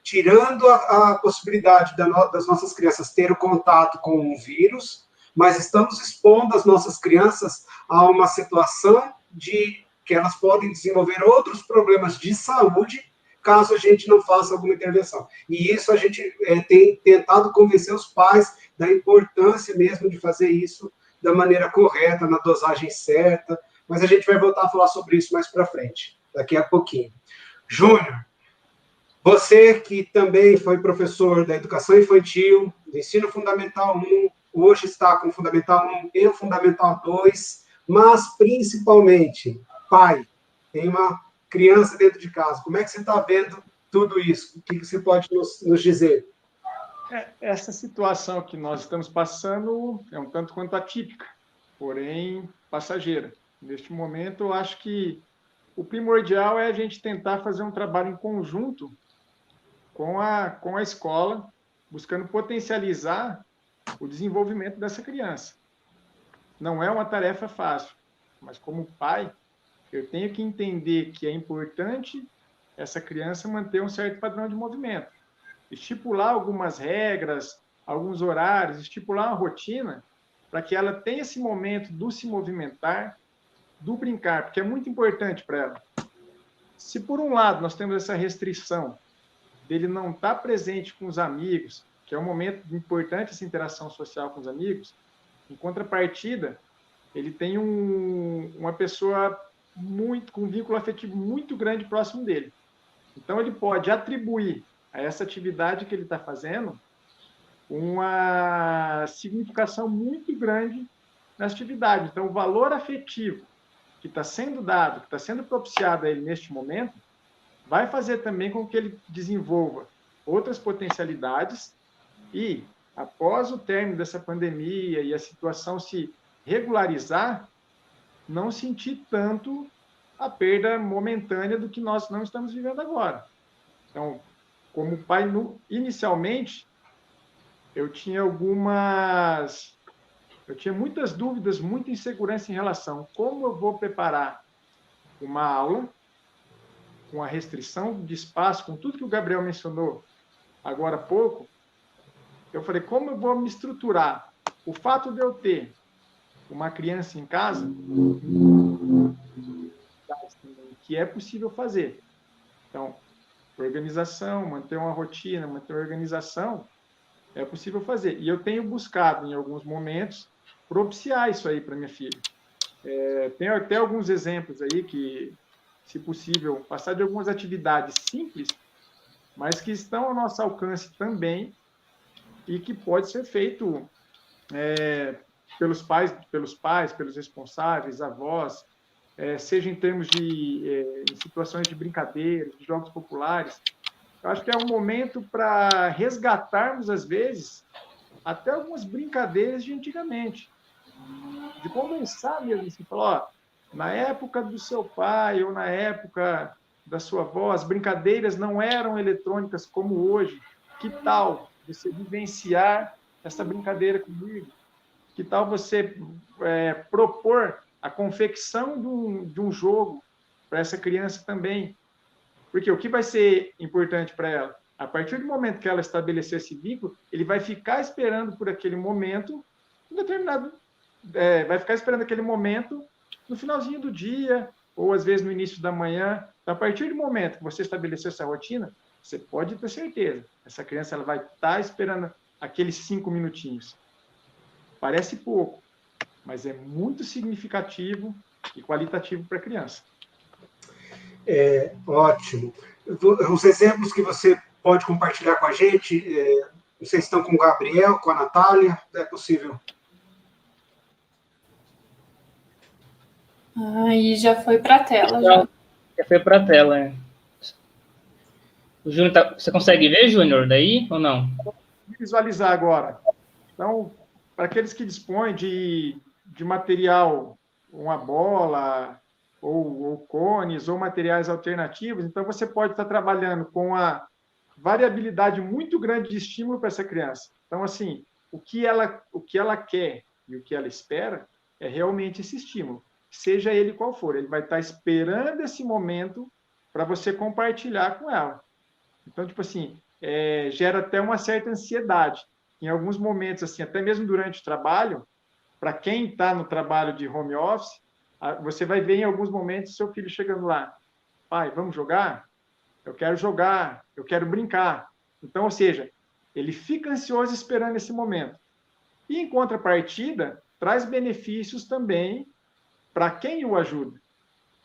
tirando a possibilidade das nossas crianças ter o contato com um vírus, mas estamos expondo as nossas crianças a uma situação de que elas podem desenvolver outros problemas de saúde caso a gente não faça alguma intervenção. E isso a gente tem tentado convencer os pais da importância mesmo de fazer isso da maneira correta, na dosagem certa, mas a gente vai voltar a falar sobre isso mais para frente, daqui a pouquinho. Júnior, você que também foi professor da educação infantil, do ensino fundamental 1, hoje está com o Fundamental 1 e o Fundamental 2, mas principalmente, pai, tem uma criança dentro de casa. Como é que você está vendo tudo isso? O que você pode nos dizer? Essa situação que nós estamos passando é um tanto quanto atípica, porém passageira. Neste momento, eu acho que o primordial é a gente tentar fazer um trabalho em conjunto com a escola, buscando potencializar o desenvolvimento dessa criança. Não é uma tarefa fácil, mas como pai, eu tenho que entender que é importante essa criança manter um certo padrão de movimento. Estipular algumas regras, alguns horários, estipular uma rotina para que ela tenha esse momento do se movimentar, do brincar, porque é muito importante para ela. se por um lado nós temos essa restrição dele não estar presente com os amigos, que é um momento importante essa interação social com os amigos, em contrapartida, ele tem uma pessoa com um vínculo afetivo muito grande próximo dele. Então, ele pode atribuir a essa atividade que ele está fazendo uma significação muito grande na atividade. Então, o valor afetivo que está sendo dado, que está sendo propiciado a ele neste momento, vai fazer também com que ele desenvolva outras potencialidades e, após o término dessa pandemia e a situação se regularizar, não sentir tanto a perda momentânea do que nós não estamos vivendo agora. Então, como pai, inicialmente, eu tinha muitas dúvidas, muita insegurança em relação a como eu vou preparar uma aula com a restrição de espaço, com tudo que o Gabriel mencionou agora há pouco. Eu falei, como eu vou me estruturar? O fato de eu ter uma criança em casa, que é possível fazer. Então, organização, manter uma rotina, manter uma organização, é possível fazer. E eu tenho buscado, em alguns momentos, propiciar isso aí para minha filha. Tenho até alguns exemplos aí que, se possível, passar de algumas atividades simples, mas que estão ao nosso alcance também e que pode ser feito pelos pais, pelos responsáveis, avós, seja em termos de em situações de brincadeira, de jogos populares. Eu acho que é um momento para resgatarmos, às vezes, até algumas brincadeiras de antigamente. De conversar mesmo, assim, falar, na época do seu pai ou na época da sua avó, as brincadeiras não eram eletrônicas como hoje. Que tal você vivenciar essa brincadeira comigo? Que tal você propor a confecção de um jogo para essa criança também? Porque o que vai ser importante para ela? A partir do momento que ela estabelecer esse vínculo, ele vai ficar esperando por aquele momento, vai ficar esperando aquele momento no finalzinho do dia, ou às vezes no início da manhã. Então, a partir do momento que você estabelecer essa rotina, você pode ter certeza, essa criança ela vai estar esperando aqueles 5 minutinhos. Parece pouco, mas é muito significativo e qualitativo para a criança. Ótimo. Os exemplos que você pode compartilhar com a gente, vocês estão com o Gabriel, com a Natália, é possível? Aí já foi para a tela. Já foi para a tela. O Júnior você consegue ver, Júnior, daí ou não? Vou visualizar agora. Então, para aqueles que dispõem de material, uma bola, ou cones, ou materiais alternativos, então você pode estar trabalhando com a variabilidade muito grande de estímulo para essa criança. Então, assim, o que ela quer e o que ela espera é realmente esse estímulo, seja ele qual for. Ele vai estar esperando esse momento para você compartilhar com ela. Então, tipo assim, gera até uma certa ansiedade. Em alguns momentos, assim, até mesmo durante o trabalho, para quem está no trabalho de home office, você vai ver em alguns momentos seu filho chegando lá. Pai, vamos jogar? Eu quero jogar, eu quero brincar. Então, ou seja, ele fica ansioso esperando esse momento. E, em contrapartida, traz benefícios também para quem o ajuda.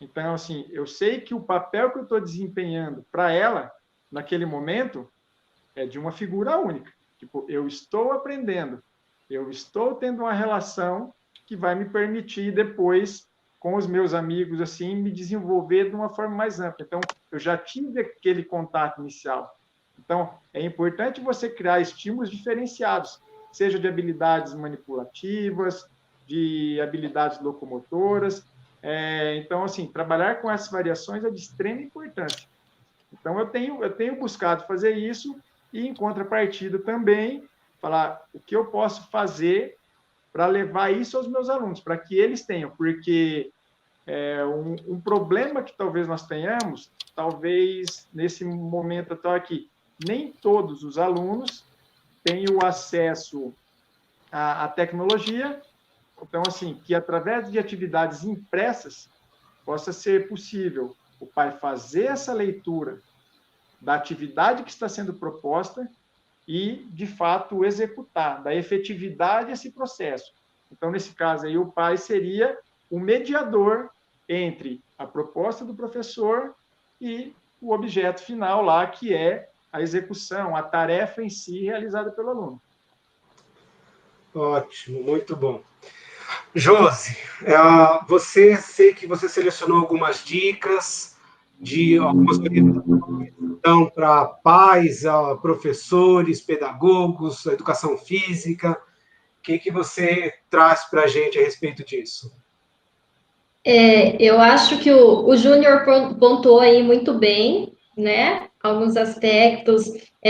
Então, assim, eu sei que o papel que eu estou desempenhando para ela, naquele momento, é de uma figura única. Tipo, eu estou aprendendo, eu estou tendo uma relação que vai me permitir depois, com os meus amigos, assim, me desenvolver de uma forma mais ampla. Então, eu já tive aquele contato inicial. Então, é importante você criar estímulos diferenciados, seja de habilidades manipulativas, de habilidades locomotoras. Então, assim, trabalhar com essas variações é de extrema importância. Então, eu tenho buscado fazer isso e, em contrapartida, também falar o que eu posso fazer para levar isso aos meus alunos, para que eles tenham, porque um problema que talvez nós tenhamos, talvez nesse momento atual aqui, nem todos os alunos têm o acesso à tecnologia, então, assim, que através de atividades impressas possa ser possível o pai fazer essa leitura da atividade que está sendo proposta e, de fato, executar, da efetividade esse processo. Então, nesse caso aí, o pai seria o mediador entre a proposta do professor e o objeto final lá, que é a execução, a tarefa em si realizada pelo aluno. Ótimo, muito bom. Josi, sei que você selecionou algumas dicas de algumas orientações então, para pais, professores, pedagogos, educação física. O que você traz para a gente a respeito disso? Eu acho que o Júnior pontuou aí muito bem, né? Alguns aspectos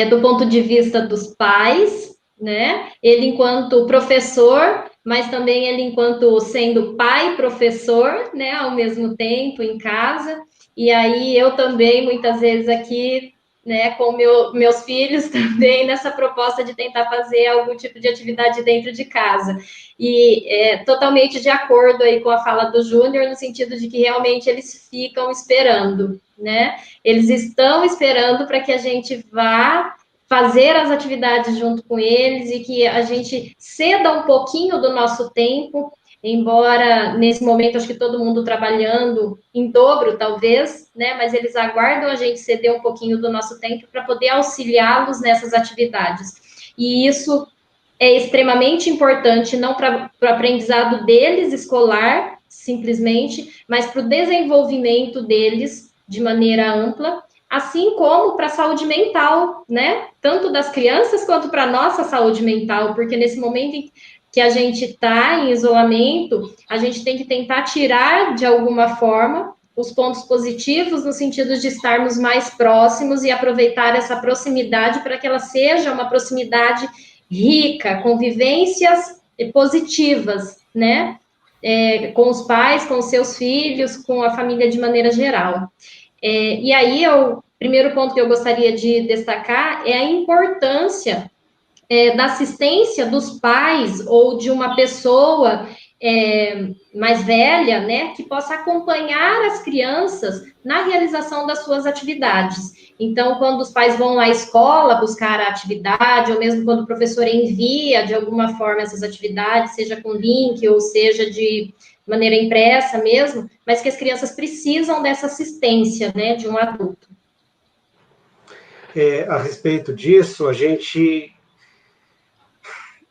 do ponto de vista dos pais, né? Ele enquanto professor, mas também ele enquanto sendo pai professor, né? Ao mesmo tempo em casa. E aí eu também muitas vezes aqui, né? Com meus filhos também nessa proposta de tentar fazer algum tipo de atividade dentro de casa. E totalmente de acordo aí com a fala do Júnior, no sentido de que realmente eles ficam esperando, né? Eles estão esperando para que a gente vá fazer as atividades junto com eles e que a gente ceda um pouquinho do nosso tempo, embora nesse momento acho que todo mundo trabalhando em dobro, talvez, né? Mas eles aguardam a gente ceder um pouquinho do nosso tempo para poder auxiliá-los nessas atividades. E isso é extremamente importante, não para o aprendizado deles, escolar, simplesmente, mas para o desenvolvimento deles de maneira ampla, assim como para a saúde mental, né? Tanto das crianças quanto para a nossa saúde mental, porque nesse momento em que a gente está em isolamento, a gente tem que tentar tirar de alguma forma os pontos positivos no sentido de estarmos mais próximos e aproveitar essa proximidade para que ela seja uma proximidade rica, com vivências positivas, né? Com os pais, com os seus filhos, com a família de maneira geral. E aí, o primeiro ponto que eu gostaria de destacar é a importância da assistência dos pais ou de uma pessoa mais velha, né, que possa acompanhar as crianças na realização das suas atividades. Então, quando os pais vão à escola buscar a atividade, ou mesmo quando o professor envia de alguma forma essas atividades, seja com link ou seja de maneira impressa mesmo, mas que as crianças precisam dessa assistência, né, de um adulto. A respeito disso, a gente,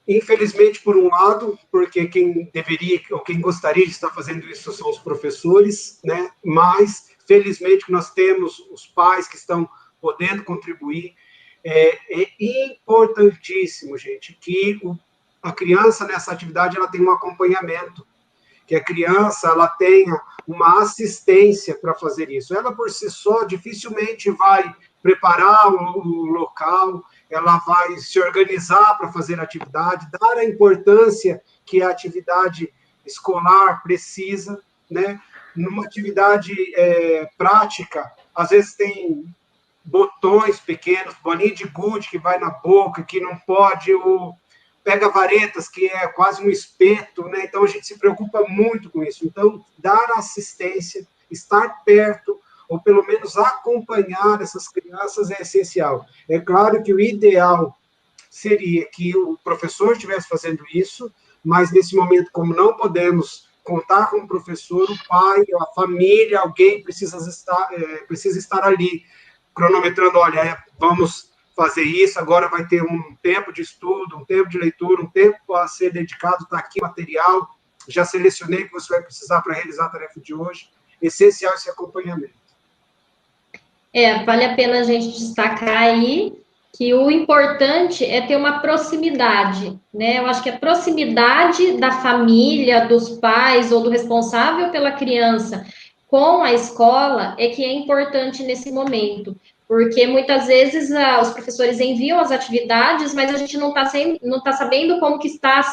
infelizmente, por um lado, porque quem deveria ou quem gostaria de estar fazendo isso são os professores, né? Mas, felizmente, nós temos os pais que estão podendo contribuir. É importantíssimo, gente, que a criança nessa atividade ela tem um acompanhamento, que a criança ela tenha uma assistência para fazer isso. Ela, por si só, dificilmente vai preparar o local, ela vai se organizar para fazer a atividade, dar a importância que a atividade escolar precisa, né? Numa atividade prática, às vezes tem botões pequenos, bolinha de gude que vai na boca, que não pode, o pega-varetas, que é quase um espeto, né? Então a gente se preocupa muito com isso. Então, dar assistência, estar perto, ou pelo menos acompanhar essas crianças é essencial. É claro que o ideal seria que o professor estivesse fazendo isso, mas nesse momento, como não podemos contar com o professor, o pai, a família, alguém precisa estar ali, cronometrando, olha, vamos fazer isso, agora vai ter um tempo de estudo, um tempo de leitura, um tempo a ser dedicado, está aqui o material, já selecionei o que você vai precisar para realizar a tarefa de hoje. Essencial esse acompanhamento. Vale a pena a gente destacar aí que o importante é ter uma proximidade, né? Eu acho que a proximidade da família, dos pais ou do responsável pela criança com a escola é que é importante nesse momento, porque muitas vezes os professores enviam as atividades, mas a gente não está sabendo como que está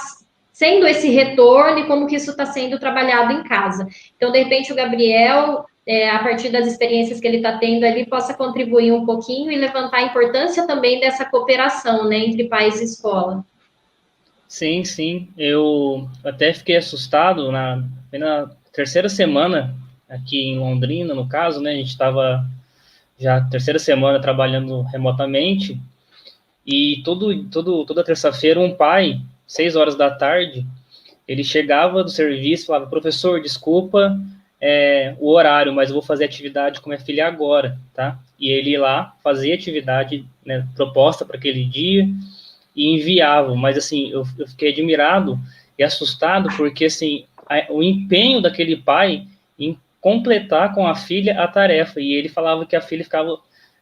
sendo esse retorno e como que isso está sendo trabalhado em casa. Então, de repente, o Gabriel, a partir das experiências que ele está tendo ali, possa contribuir um pouquinho e levantar a importância também dessa cooperação, né, entre pais e escola. Sim, sim. Eu até fiquei assustado na terceira semana aqui em Londrina, no caso, né, a gente estava já a terceira semana trabalhando remotamente, e toda terça-feira um pai, 6 horas da tarde, ele chegava do serviço e falava, professor, desculpa o horário, mas eu vou fazer atividade com minha filha agora, tá? E ele ia lá, fazia atividade, né, proposta para aquele dia e enviava, mas assim, eu fiquei admirado e assustado, porque assim, o empenho daquele pai em completar com a filha a tarefa, e ele falava que a filha ficava,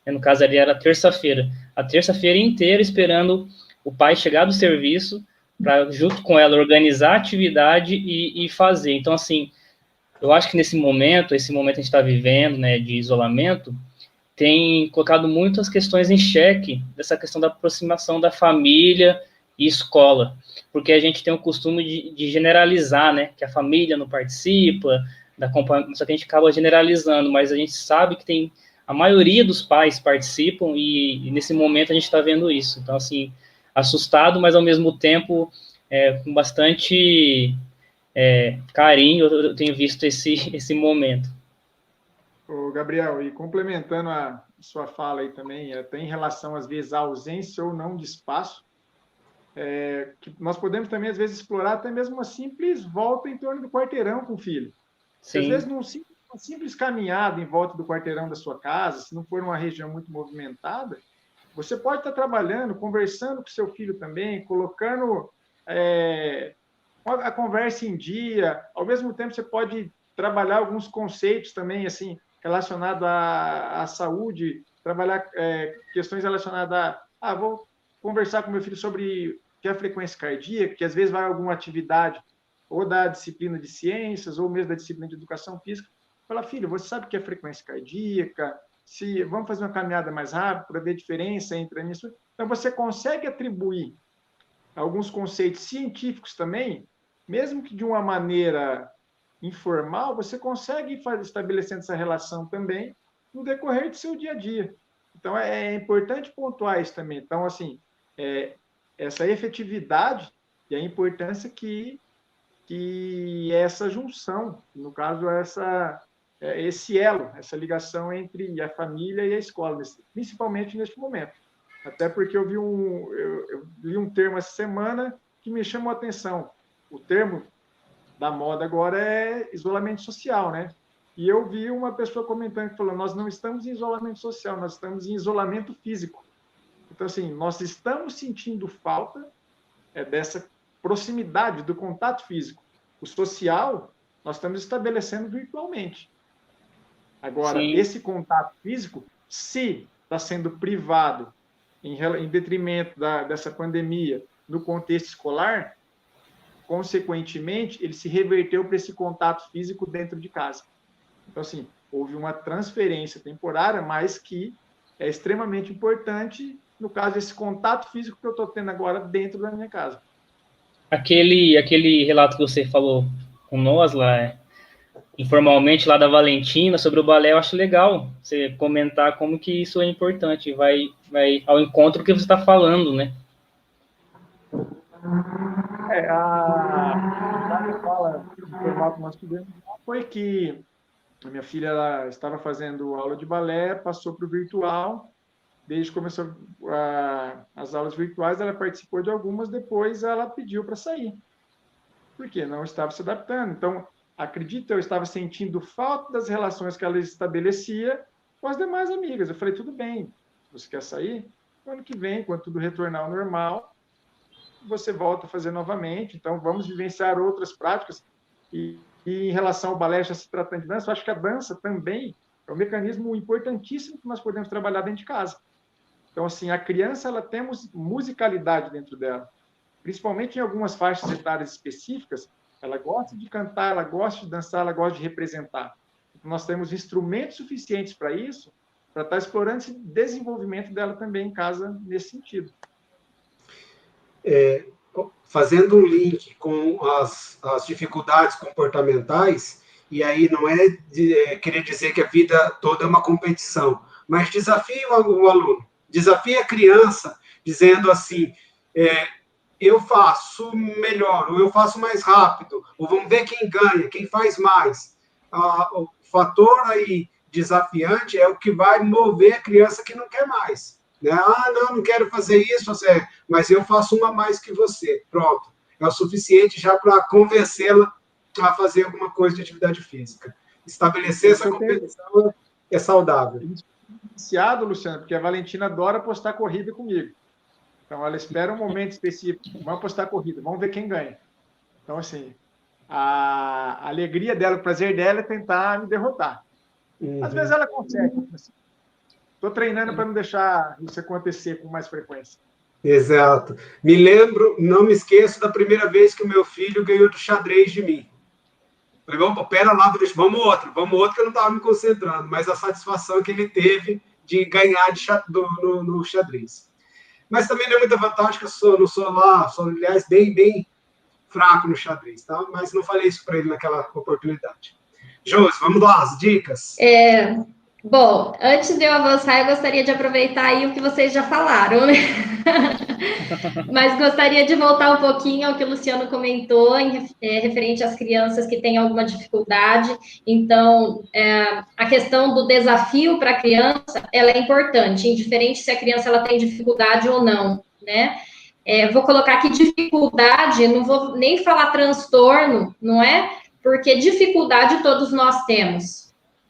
no caso ali era terça-feira, a terça-feira inteira esperando o pai chegar do serviço para, junto com ela, organizar a atividade e fazer. Então, assim, eu acho que esse momento a gente está vivendo, né, de isolamento, tem colocado muitas questões em xeque, dessa questão da aproximação da família e escola, porque a gente tem o costume de generalizar, né, que a família não participa, só que a gente acaba generalizando, mas a gente sabe que tem, a maioria dos pais participam e nesse momento a gente está vendo isso. Então, assim, assustado, mas ao mesmo tempo com bastante carinho, eu tenho visto esse momento. Ô, Gabriel, e complementando a sua fala aí também, até em relação, às vezes, à ausência ou não de espaço, que nós podemos também, às vezes, explorar até mesmo uma simples volta em torno do quarteirão com o filho. Sim. Às vezes, uma simples caminhada em volta do quarteirão da sua casa, se não for uma região muito movimentada, você pode estar trabalhando, conversando com seu filho também, colocando a conversa em dia. Ao mesmo tempo, você pode trabalhar alguns conceitos também, assim, relacionados à saúde, trabalhar questões relacionadas vou conversar com meu filho sobre que é a frequência cardíaca, que às vezes vai a alguma atividade ou da disciplina de ciências ou mesmo da disciplina de educação física. Fala, filho, você sabe o que é frequência cardíaca? Vamos fazer uma caminhada mais rápida para ver a diferença entre isso. Então, você consegue atribuir alguns conceitos científicos também, mesmo que de uma maneira informal, você consegue estabelecendo essa relação também no decorrer do seu dia a dia. Então, é importante pontuar isso também. Então, assim, essa efetividade e a importância que essa junção, no caso, esse elo, essa ligação entre a família e a escola, principalmente neste momento. Até porque eu li um termo essa semana que me chamou a atenção. O termo da moda agora é isolamento social, né? E eu vi uma pessoa comentando que falou, nós não estamos em isolamento social, nós estamos em isolamento físico. Então, assim, nós estamos sentindo falta dessa proximidade, do contato físico. O social, nós estamos estabelecendo virtualmente. Agora, sim, esse contato físico, se está sendo privado em detrimento dessa pandemia no contexto escolar, consequentemente, ele se reverteu para esse contato físico dentro de casa. Então, assim, houve uma transferência temporária, mas que é extremamente importante, no caso, esse contato físico que eu estou tendo agora dentro da minha casa. Aquele relato que você falou com nós lá, informalmente, lá da Valentina, sobre o balé, eu acho legal você comentar como que isso é importante, vai ao encontro do que você está falando, né? A fala informal que nós tivemos foi que a minha filha ela estava fazendo aula de balé, passou para o virtual, desde que começou as aulas virtuais, ela participou de algumas, depois ela pediu para sair, porque não estava se adaptando. Então, acredito, eu estava sentindo falta das relações que ela estabelecia com as demais amigas. Eu falei, tudo bem, você quer sair? No ano que vem, quando tudo retornar ao normal, você volta a fazer novamente. Então, vamos vivenciar outras práticas. E em relação ao balé, já se tratando de dança, eu acho que a dança também é um mecanismo importantíssimo que nós podemos trabalhar dentro de casa. Então, assim, a criança ela tem musicalidade dentro dela, principalmente em algumas faixas etárias específicas. Ela gosta de cantar, ela gosta de dançar, ela gosta de representar. Então, nós temos instrumentos suficientes para isso, para estar explorando esse desenvolvimento dela também em casa, nesse sentido. Fazendo um link com as dificuldades comportamentais, e aí não querer dizer que a vida toda é uma competição, mas desafie o aluno, desafie a criança, dizendo assim, eu faço melhor, ou eu faço mais rápido, ou vamos ver quem ganha, quem faz mais. o fator aí desafiante é o que vai mover a criança que não quer mais. Né? Não quero fazer isso, mas eu faço uma a mais que você. Pronto. É o suficiente já para convencê-la a fazer alguma coisa de atividade física. Estabelecer essa competição é saudável. Iniciado, Luciano, porque a Valentina adora postar corrida comigo. Então, ela espera um momento específico. Vamos postar corrida, vamos ver quem ganha. Então, assim, a alegria dela, o prazer dela é tentar me derrotar. Às vezes ela consegue. Estou treinando para não deixar isso acontecer com mais frequência. Exato. Não me esqueço da primeira vez que o meu filho ganhou do xadrez de mim. Falei, pera lá, vamos outro, que eu não estava me concentrando, mas a satisfação que ele teve de ganhar no xadrez. Mas também não é muita vantagem, que eu não sou lá, sou, aliás, bem fraco no xadrez, tá? Mas não falei isso para ele naquela oportunidade. Josi, vamos lá, as dicas. Bom, antes de eu avançar, eu gostaria de aproveitar aí o que vocês já falaram, né? Mas gostaria de voltar um pouquinho ao que o Luciano comentou, referente às crianças que têm alguma dificuldade. Então, a questão do desafio para a criança, ela é importante, indiferente se a criança ela tem dificuldade ou não, né? Vou colocar aqui dificuldade, não vou nem falar transtorno, não é? Porque dificuldade todos nós temos.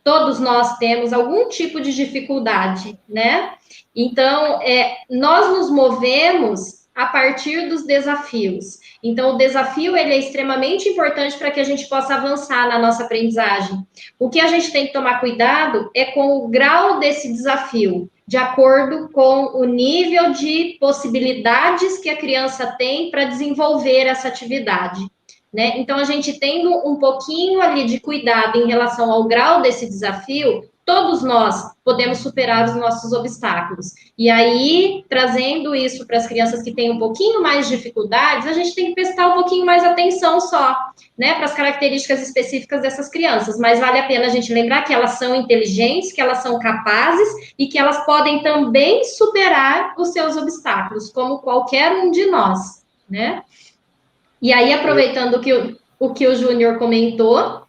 Todos nós temos algum tipo de dificuldade, né? Então, nós nos movemos a partir dos desafios. Então, o desafio ele é extremamente importante para que a gente possa avançar na nossa aprendizagem. O que a gente tem que tomar cuidado é com o grau desse desafio, de acordo com o nível de possibilidades que a criança tem para desenvolver essa atividade. Né? Então, a gente tendo um pouquinho ali de cuidado em relação ao grau desse desafio, todos nós podemos superar os nossos obstáculos. E aí, trazendo isso para as crianças que têm um pouquinho mais de dificuldades, a gente tem que prestar um pouquinho mais atenção só, né, para as características específicas dessas crianças. Mas vale a pena a gente lembrar que elas são inteligentes, que elas são capazes e que elas podem também superar os seus obstáculos, como qualquer um de nós, né? E aí, aproveitando o que o Júnior comentou,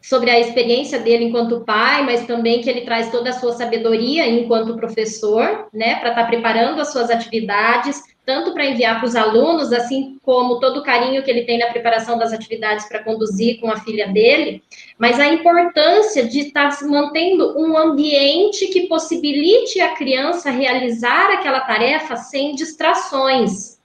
sobre a experiência dele enquanto pai, mas também que ele traz toda a sua sabedoria enquanto professor, né, para estar preparando as suas atividades, tanto para enviar para os alunos, assim como todo o carinho que ele tem na preparação das atividades para conduzir com a filha dele, mas a importância de estar mantendo um ambiente que possibilite a criança realizar aquela tarefa sem distrações.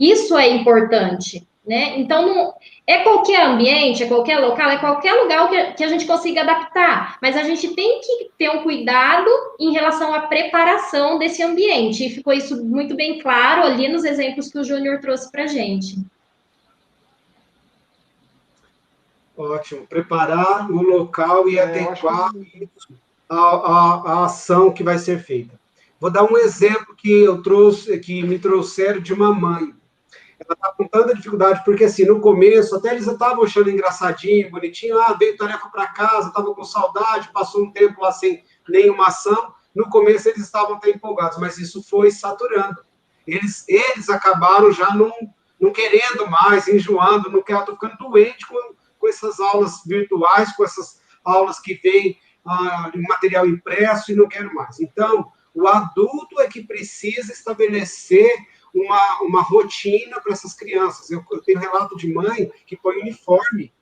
Isso é importante, né? Então, não é qualquer ambiente, é qualquer local, é qualquer lugar que a gente consiga adaptar, mas a gente tem que ter um cuidado em relação à preparação desse ambiente, e ficou isso muito bem claro ali nos exemplos que o Júnior trouxe para a gente. Ótimo. Preparar o local e adequar a ação que vai ser feita. Vou dar um exemplo que me trouxeram de uma mãe. Ela está com tanta dificuldade, porque assim, no começo, até eles estavam achando engraçadinho, bonitinho, veio tarefa para casa, estava com saudade, passou um tempo lá sem nenhuma ação. No começo eles estavam até empolgados, mas isso foi saturando. Eles acabaram já não querendo mais, enjoando, não quero, estou ficando doente com essas aulas virtuais, com essas aulas que vêm de material impresso e não quero mais. Então, o adulto é que precisa estabelecer uma rotina para essas crianças. Eu tenho relato de mãe que põe uniforme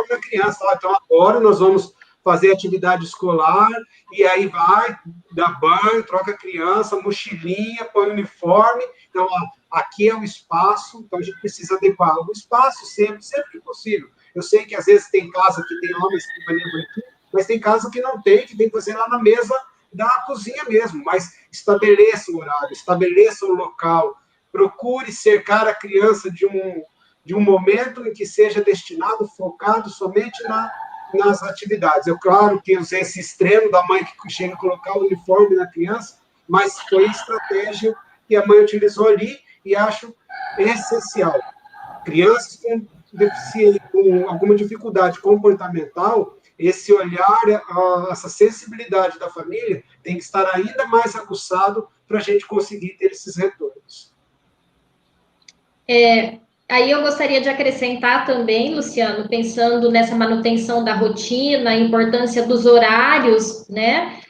na criança. Então, agora nós vamos fazer atividade escolar, e aí vai, dá banho, troca a criança, mochilinha, põe uniforme. Então, aqui é o espaço, então a gente precisa adequar o espaço sempre que possível. Eu sei que às vezes tem casa que tem homens que tem bonitinho, mas tem casa que não tem, que tem que fazer lá na mesa da cozinha mesmo, mas estabeleça o horário, estabeleça o local, procure cercar a criança de um momento em que seja destinado, focado somente nas atividades. Eu, claro, que usei esse extremo da mãe que chega a colocar o uniforme na criança, mas foi a estratégia que a mãe utilizou ali e acho essencial. Crianças com alguma dificuldade comportamental, esse olhar, essa sensibilidade da família tem que estar ainda mais aguçado para a gente conseguir ter esses retornos. Aí eu gostaria de acrescentar também, Luciano, pensando nessa manutenção da rotina, a importância dos horários, né,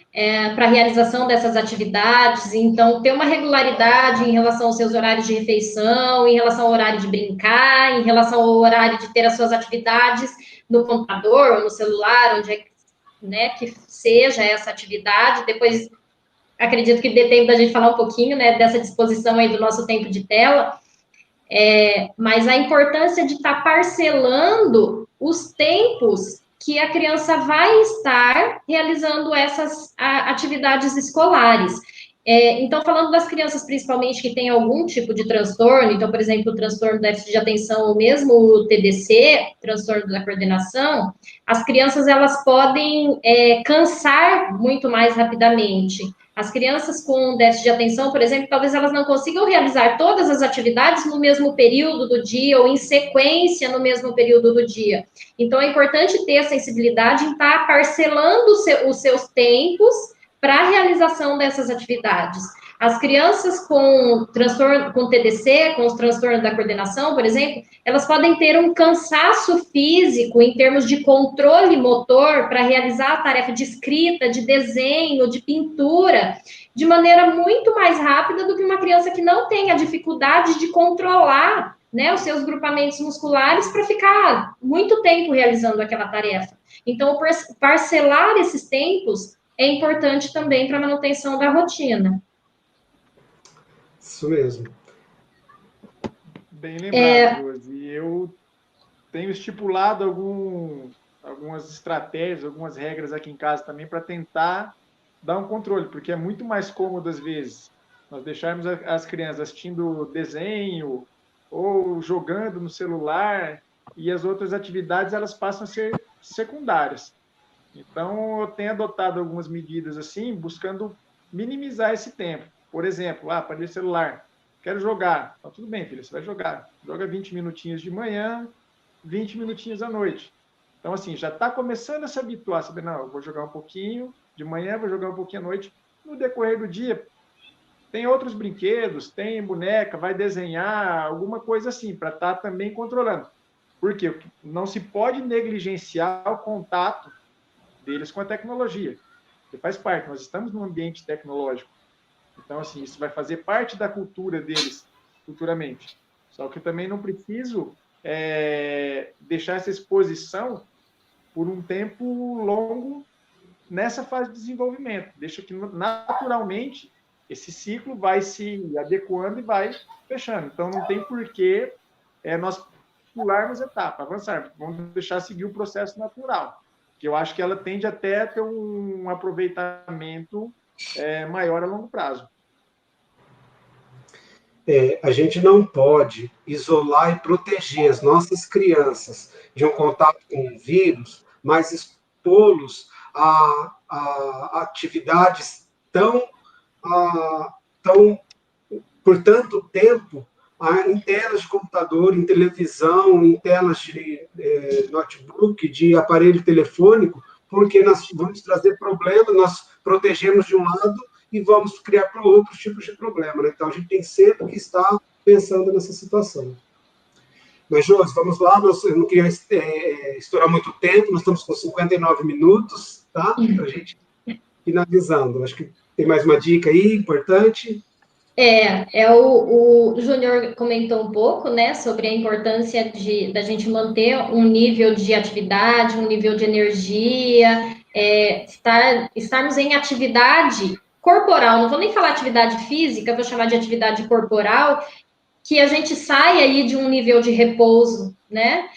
para a realização dessas atividades. Então, ter uma regularidade em relação aos seus horários de refeição, em relação ao horário de brincar, em relação ao horário de ter as suas atividades no computador ou no celular, onde é que, né, que seja essa atividade. Depois, acredito que dê tempo da gente falar um pouquinho, né, dessa disposição aí do nosso tempo de tela. Mas a importância de estar parcelando os tempos que a criança vai estar realizando essas atividades escolares. Então, falando das crianças, principalmente, que têm algum tipo de transtorno, então, por exemplo, o transtorno do déficit de atenção, ou mesmo o TDC, transtorno da coordenação, as crianças, elas podem cansar muito mais rapidamente. As crianças com déficit de atenção, por exemplo, talvez elas não consigam realizar todas as atividades no mesmo período do dia ou em sequência no mesmo período do dia. Então, é importante ter a sensibilidade em estar parcelando os seus tempos para a realização dessas atividades. As crianças com transtorno, com TDC, com os transtornos da coordenação, por exemplo, elas podem ter um cansaço físico em termos de controle motor para realizar a tarefa de escrita, de desenho, de pintura, de maneira muito mais rápida do que uma criança que não tem a dificuldade de controlar, né, os seus grupamentos musculares para ficar muito tempo realizando aquela tarefa. Então, parcelar esses tempos é importante também para a manutenção da rotina. Isso mesmo. Bem lembrado, Josi. Eu tenho estipulado algumas estratégias, algumas regras aqui em casa também para tentar dar um controle, porque é muito mais cômodo, às vezes, nós deixarmos as crianças assistindo desenho ou jogando no celular e as outras atividades elas passam a ser secundárias. Então, eu tenho adotado algumas medidas assim, buscando minimizar esse tempo. Por exemplo, aparelho celular, quero jogar. Então, tudo bem, filha, você vai jogar. Joga 20 minutinhos de manhã, 20 minutinhos à noite. Então, assim, já está começando a se habituar, saber, não, eu vou jogar um pouquinho de manhã, vou jogar um pouquinho à noite. No decorrer do dia, tem outros brinquedos, tem boneca, vai desenhar, alguma coisa assim, para estar também controlando. Por quê? Porque não se pode negligenciar o contato deles com a tecnologia, que faz parte, nós estamos num ambiente tecnológico. Então, assim, isso vai fazer parte da cultura deles futuramente. Só que eu também não preciso deixar essa exposição por um tempo longo nessa fase de desenvolvimento. Deixa que, naturalmente, esse ciclo vai se adequando e vai fechando. Então, não tem porquê nós pularmos etapa, avançar. Vamos deixar seguir o processo natural, que eu acho que ela tende até a ter um aproveitamento maior a longo prazo. A gente não pode isolar e proteger as nossas crianças de um contato com o vírus, mas expô-los a atividades tão por tanto tempo em telas de computador, em televisão, em telas de notebook, de aparelho telefônico, porque nós vamos trazer problemas, nós protegemos de um lado e vamos criar para outros tipos de problema, né? Então, a gente tem sempre que estar pensando nessa situação. Mas, Josi, vamos lá, eu não queria estourar muito tempo, nós estamos com 59 minutos, tá? Para a gente finalizando. Acho que tem mais uma dica aí, importante. O Júnior comentou um pouco, né, sobre a importância da gente manter um nível de atividade, um nível de energia, estarmos em atividade corporal, não vou nem falar atividade física, vou chamar de atividade corporal, que a gente saia aí de um nível de repouso, né?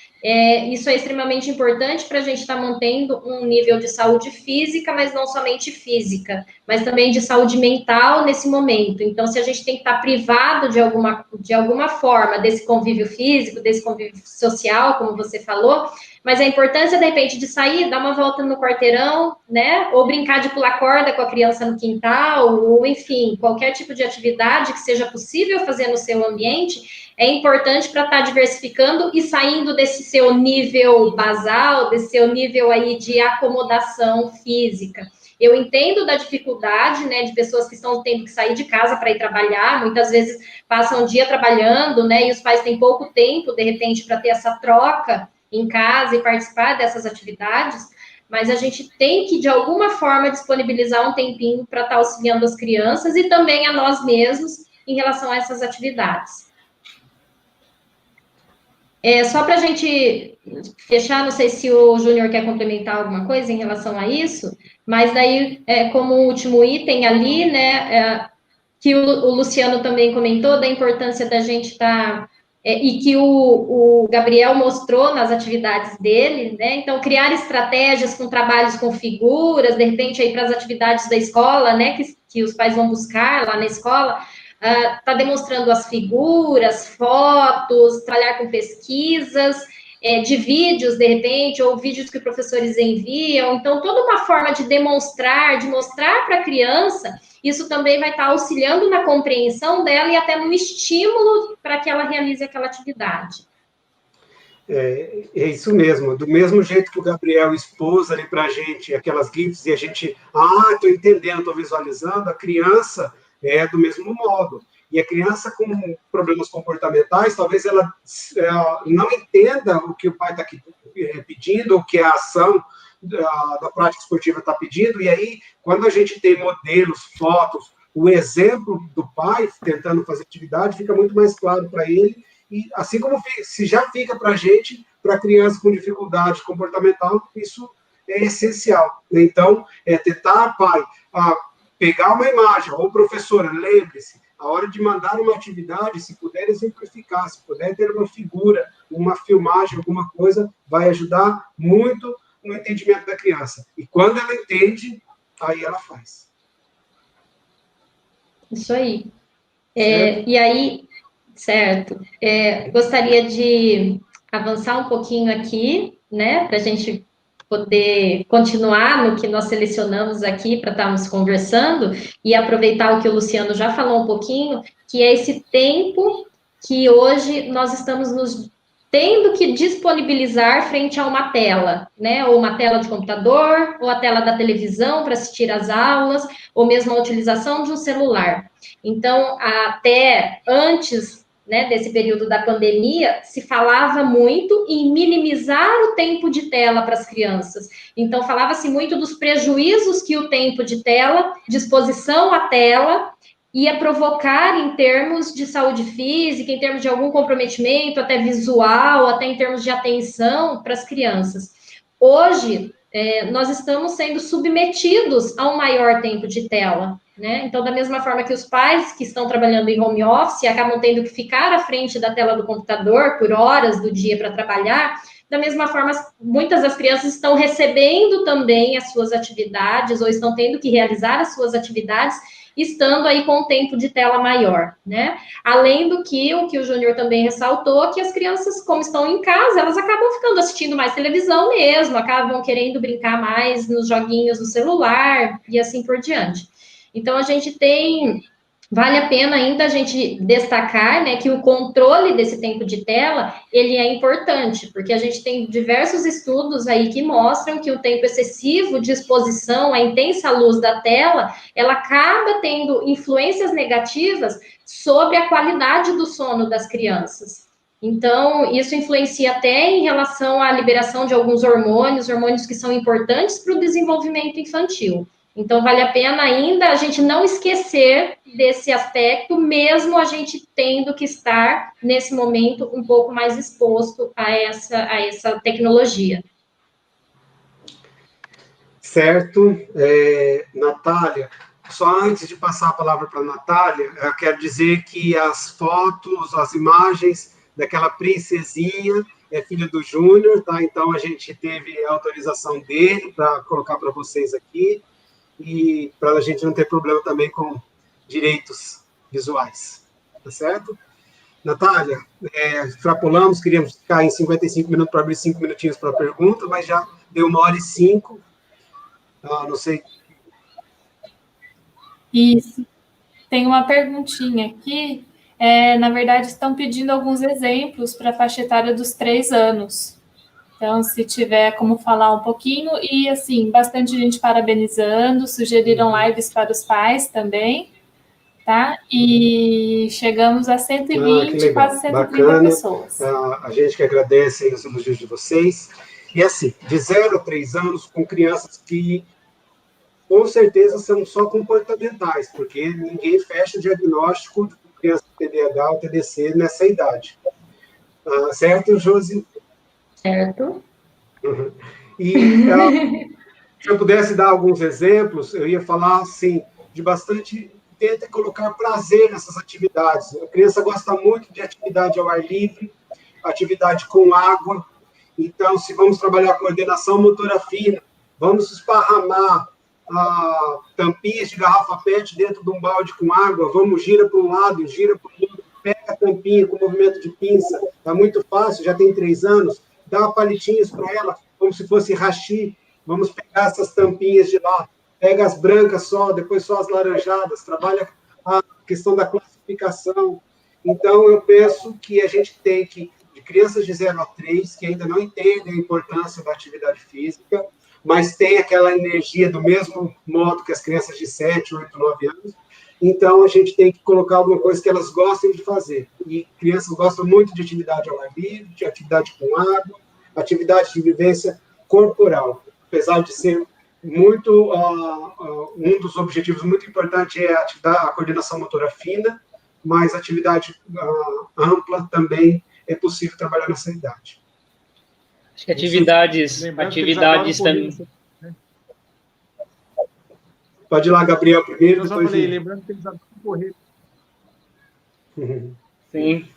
Isso é extremamente importante para a gente estar mantendo um nível de saúde física, mas não somente física, mas também de saúde mental nesse momento. Então, se a gente tem que estar privado de alguma forma desse convívio físico, desse convívio social, como você falou, mas a importância, de repente, de sair, dar uma volta no quarteirão, né? Ou brincar de pular corda com a criança no quintal, ou, enfim, qualquer tipo de atividade que seja possível fazer no seu ambiente, é importante para estar diversificando e saindo desse seu nível basal, desse seu nível aí de acomodação física. Eu entendo da dificuldade, né, de pessoas que estão tendo que sair de casa para ir trabalhar, muitas vezes passam o dia trabalhando, né, e os pais têm pouco tempo, de repente, para ter essa troca em casa e participar dessas atividades, mas a gente tem que, de alguma forma, disponibilizar um tempinho para estar auxiliando as crianças e também a nós mesmos em relação a essas atividades. Só para a gente fechar, não sei se o Júnior quer complementar alguma coisa em relação a isso, mas daí, como último item ali, né, que o Luciano também comentou, da importância da gente estar, e que o Gabriel mostrou nas atividades dele, né, então criar estratégias com trabalhos com figuras, de repente aí para as atividades da escola, né, que os pais vão buscar lá na escola, está demonstrando as figuras, fotos, trabalhar com pesquisas, de vídeos, de repente, ou vídeos que professores enviam. Então, toda uma forma de demonstrar, de mostrar para a criança, isso também vai estar auxiliando na compreensão dela e até no estímulo para que ela realize aquela atividade. É isso mesmo, do mesmo jeito que o Gabriel expôs ali para a gente aquelas GIFs e a gente, estou entendendo, estou visualizando, a criança é do mesmo modo. E a criança com problemas comportamentais, talvez ela não entenda o que o pai está pedindo, o que a ação da prática esportiva está pedindo, e aí, quando a gente tem modelos, fotos, o exemplo do pai tentando fazer atividade, fica muito mais claro para ele. E assim como se já fica para a gente, para criança com dificuldade comportamental, isso é essencial. Então, tentar, pai, pegar uma imagem, ou professora, lembre-se, a hora de mandar uma atividade, se puder exemplificar, se puder ter uma figura, uma filmagem, alguma coisa, vai ajudar muito no entendimento da criança. E quando ela entende, aí ela faz. Isso aí. E aí... Certo. Gostaria de avançar um pouquinho aqui, né, para a gente poder continuar no que nós selecionamos aqui para estarmos conversando e aproveitar o que o Luciano já falou um pouquinho, que é esse tempo que hoje nós estamos nos tendo que disponibilizar frente a uma tela, né, ou uma tela de computador, ou a tela da televisão para assistir às aulas, ou mesmo a utilização de um celular. Então, até antes, né, desse período da pandemia, se falava muito em minimizar o tempo de tela para as crianças. Então, falava-se muito dos prejuízos que o tempo de tela, de exposição à tela, ia provocar em termos de saúde física, em termos de algum comprometimento, até visual, até em termos de atenção para as crianças. Hoje, nós estamos sendo submetidos a um maior tempo de tela, né? Então, da mesma forma que os pais que estão trabalhando em home office acabam tendo que ficar à frente da tela do computador por horas do dia para trabalhar, da mesma forma, muitas das crianças estão recebendo também as suas atividades ou estão tendo que realizar as suas atividades estando aí com um tempo de tela maior, né? Além do que o Júnior também ressaltou, que as crianças, como estão em casa, elas acabam ficando assistindo mais televisão mesmo, acabam querendo brincar mais nos joguinhos do celular e assim por diante. Então, a gente vale a pena ainda a gente destacar, né, que o controle desse tempo de tela, ele é importante, porque a gente tem diversos estudos aí que mostram que o tempo excessivo de exposição à intensa luz da tela, ela acaba tendo influências negativas sobre a qualidade do sono das crianças. Então, isso influencia até em relação à liberação de alguns hormônios que são importantes para o desenvolvimento infantil. Então, vale a pena ainda a gente não esquecer desse aspecto, mesmo a gente tendo que estar, nesse momento, um pouco mais exposto a essa tecnologia. Certo. Natália, só antes de passar a palavra para a Natália, eu quero dizer que as fotos, as imagens daquela princesinha é filha do Júnior, tá? Então, a gente teve a autorização dele para colocar para vocês aqui, e para a gente não ter problema também com direitos visuais, tá certo? Natália, extrapolamos, queríamos ficar em 55 minutos para abrir 5 minutinhos para a pergunta, mas já deu 1h05, não sei. Isso. Tem uma perguntinha aqui, na verdade estão pedindo alguns exemplos para a faixa etária dos 3 anos. Então, se tiver como falar um pouquinho, e assim, bastante gente parabenizando, sugeriram lives para os pais também, tá? E chegamos a 120, quase 130 bacana. pessoas. A gente que agradece os elogios de vocês. E assim, de 0 a 3 anos, com crianças que com certeza são só comportamentais, porque ninguém fecha o diagnóstico de criança com TDAH ou TDC nessa idade. Certo, Josi? Certo. Uhum. E se eu pudesse dar alguns exemplos, eu ia falar assim, de bastante, tenta colocar prazer nessas atividades. A criança gosta muito de atividade ao ar livre, atividade com água. Então, se vamos trabalhar coordenação motora fina, vamos esparramar tampinhas de garrafa PET dentro de um balde com água, vamos, gira para um lado, gira para o outro, pega a tampinha com movimento de pinça, está muito fácil, já tem 3 anos, dá palitinhos para ela, como se fosse hashi, vamos pegar essas tampinhas de lá, pega as brancas só, depois só as laranjadas, trabalha a questão da classificação. Então, eu penso que a gente tem que, de crianças de 0 a 3, que ainda não entendem a importância da atividade física, mas tem aquela energia do mesmo modo que as crianças de 7, 8, 9 anos, então a gente tem que colocar alguma coisa que elas gostem de fazer. E crianças gostam muito de atividade ao ar livre, de atividade com água, atividade de vivência corporal, apesar de ser muito, um dos objetivos muito importantes é a coordenação motora fina, mas atividade ampla também é possível trabalhar nessa idade. Acho que atividades também. Né? Pode ir lá, Gabriel, primeiro. Eu só falei, lembrando que eles adoram correr. Sim.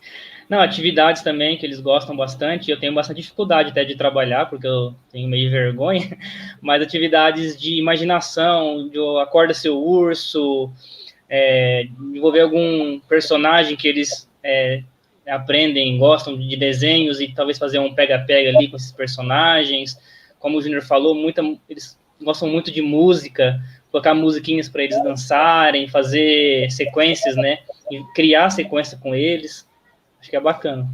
Não, atividades também que eles gostam bastante. Eu tenho bastante dificuldade até de trabalhar, porque eu tenho meio vergonha, mas atividades de imaginação, de acorda seu urso, desenvolver algum personagem que eles aprendem, gostam de desenhos e talvez fazer um pega-pega ali com esses personagens. Como o Júnior falou, eles gostam muito de música, colocar musiquinhas para eles dançarem, fazer sequências, né? E criar sequência com eles. Acho que é bacana.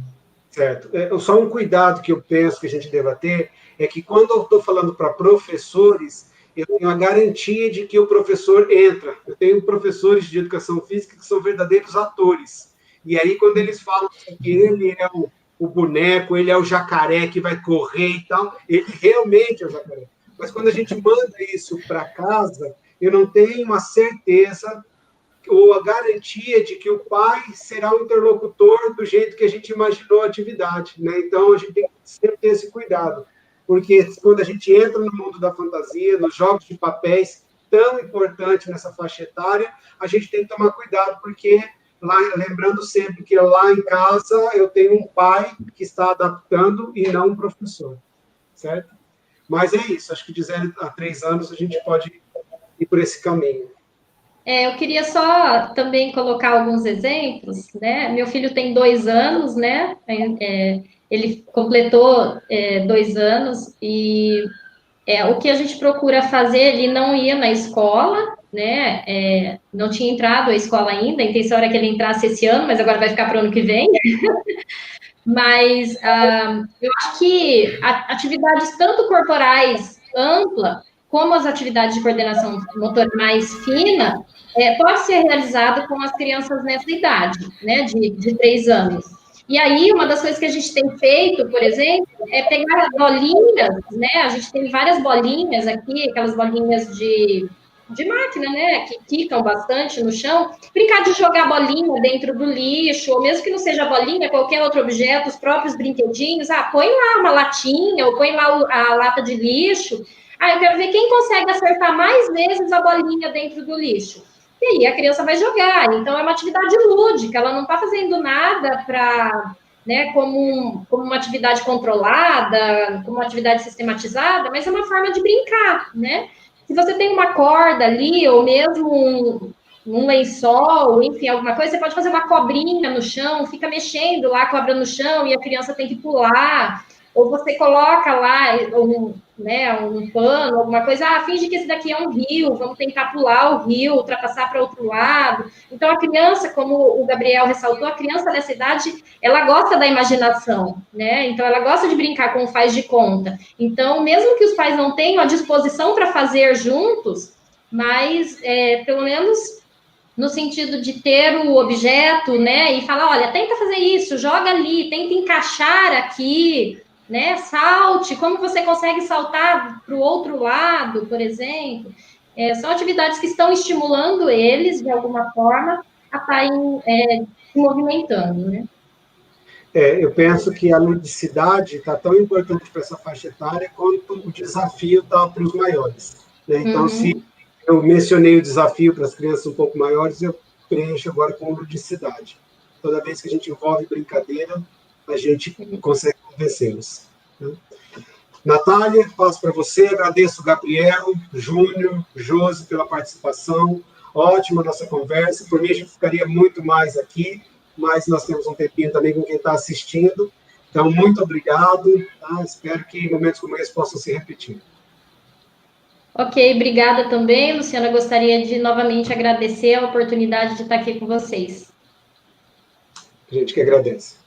Certo. Só um cuidado que eu penso que a gente deva ter é que quando eu estou falando para professores, eu tenho a garantia de que o professor entra. Eu tenho professores de educação física que são verdadeiros atores. E aí, quando eles falam que ele é o boneco, ele é o jacaré que vai correr e tal, ele realmente é o jacaré. Mas quando a gente manda isso para casa, eu não tenho uma certeza ou a garantia de que o pai será o interlocutor do jeito que a gente imaginou a atividade, né? Então, a gente tem que sempre ter esse cuidado, porque quando a gente entra no mundo da fantasia, nos jogos de papéis, tão importante nessa faixa etária, a gente tem que tomar cuidado, porque, lembrando sempre que lá em casa eu tenho um pai que está adaptando e não um professor, certo? Mas é isso, acho que de 0 a 3 anos a gente pode ir por esse caminho. Eu queria só também colocar alguns exemplos, né? Meu filho tem 2 anos, né? Ele completou 2 anos e o que a gente procura fazer, ele não ia na escola, né? Não tinha entrado à escola ainda, a intenção era que ele entrasse esse ano, mas agora vai ficar para o ano que vem. Mas eu acho que atividades tanto corporais ampla, como as atividades de coordenação motora mais fina, pode ser realizado com as crianças nessa idade, né, de 3 anos. E aí, uma das coisas que a gente tem feito, por exemplo, é pegar bolinhas, né, a gente tem várias bolinhas aqui, aquelas bolinhas de máquina, né, que quicam bastante no chão, brincar de jogar bolinha dentro do lixo, ou mesmo que não seja bolinha, qualquer outro objeto, os próprios brinquedinhos, põe lá uma latinha, ou põe lá a lata de lixo, eu quero ver quem consegue acertar mais vezes a bolinha dentro do lixo. E aí a criança vai jogar. Então, é uma atividade lúdica, ela não está fazendo nada para, né, como uma atividade controlada, como uma atividade sistematizada, mas é uma forma de brincar, né? Se você tem uma corda ali, ou mesmo um lençol, enfim, alguma coisa, você pode fazer uma cobrinha no chão, fica mexendo lá a cobra no chão e a criança tem que pular. ou você coloca lá um pano, alguma coisa, finge que esse daqui é um rio, vamos tentar pular o rio, ultrapassar para outro lado. Então, a criança, como o Gabriel ressaltou, a criança nessa idade, ela gosta da imaginação, né? Então, ela gosta de brincar com o faz de conta. Então, mesmo que os pais não tenham a disposição para fazer juntos, mas, pelo menos, no sentido de ter o objeto, né? E falar, olha, tenta fazer isso, joga ali, tenta encaixar aqui, né? Salte, como você consegue saltar para o outro lado, por exemplo. São atividades que estão estimulando eles, de alguma forma, a estarem se movimentando, né? Eu penso que a ludicidade está tão importante para essa faixa etária quanto o desafio está para os maiores, né? Então, se eu mencionei o desafio para as crianças um pouco maiores, eu preencho agora com ludicidade. Toda vez que a gente envolve brincadeira, a gente consegue convencê-los, né? Natália, passo para você. Agradeço o Gabriel, Júnior, Josi pela participação. Ótima nossa conversa. Por mim, a gente ficaria muito mais aqui, mas nós temos um tempinho também com quem está assistindo. Então, muito obrigado. Tá? Espero que momentos como esse possam se repetir. Ok, obrigada também, Luciana. Gostaria de novamente agradecer a oportunidade de estar aqui com vocês. A gente que agradece.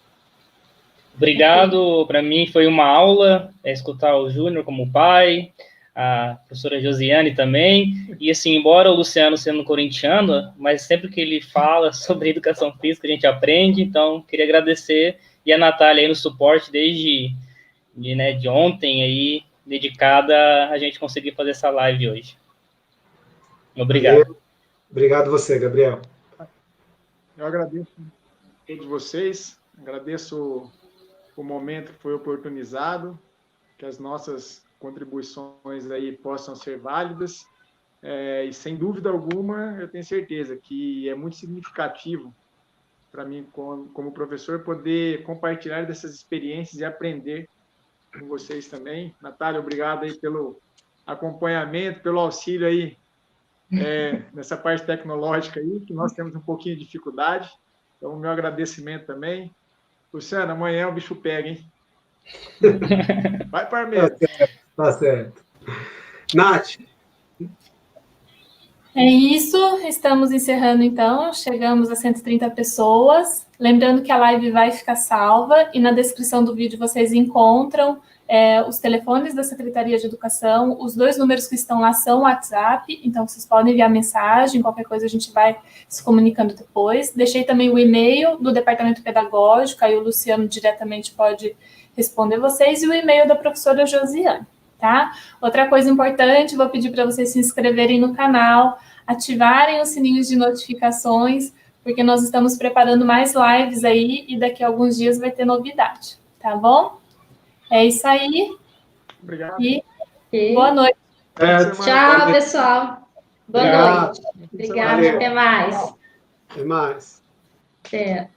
Obrigado, para mim foi uma aula escutar o Júnior como pai, a professora Josiane também, e assim, embora o Luciano sendo corintiano, mas sempre que ele fala sobre educação física a gente aprende, então queria agradecer, e a Natália aí no suporte desde de ontem aí, dedicada a gente conseguir fazer essa live hoje. Obrigado. Obrigado você, Gabriel. Eu agradeço a todos vocês, agradeço o momento que foi oportunizado, que as nossas contribuições aí possam ser válidas, e sem dúvida alguma, eu tenho certeza que é muito significativo para mim, como professor, poder compartilhar dessas experiências e aprender com vocês também. Natália, obrigado aí pelo acompanhamento, pelo auxílio aí nessa parte tecnológica aí, que nós temos um pouquinho de dificuldade. Então, o meu agradecimento também. Luciana, amanhã o bicho pega, hein? Vai para mesmo. Tá certo. Nath. É isso, estamos encerrando então, chegamos a 130 pessoas. Lembrando que a live vai ficar salva e na descrição do vídeo vocês encontram os telefones da Secretaria de Educação, os 2 números que estão lá são WhatsApp, então vocês podem enviar mensagem, qualquer coisa a gente vai se comunicando depois. Deixei também o e-mail do Departamento Pedagógico, aí o Luciano diretamente pode responder vocês, e o e-mail da professora Josiane, tá? Outra coisa importante, vou pedir para vocês se inscreverem no canal, ativarem os sininhos de notificações, porque nós estamos preparando mais lives aí e daqui a alguns dias vai ter novidade, tá bom? É isso aí. Obrigado. E boa noite. Tchau, pessoal. Boa noite. Obrigada, até mais. Até mais. Até.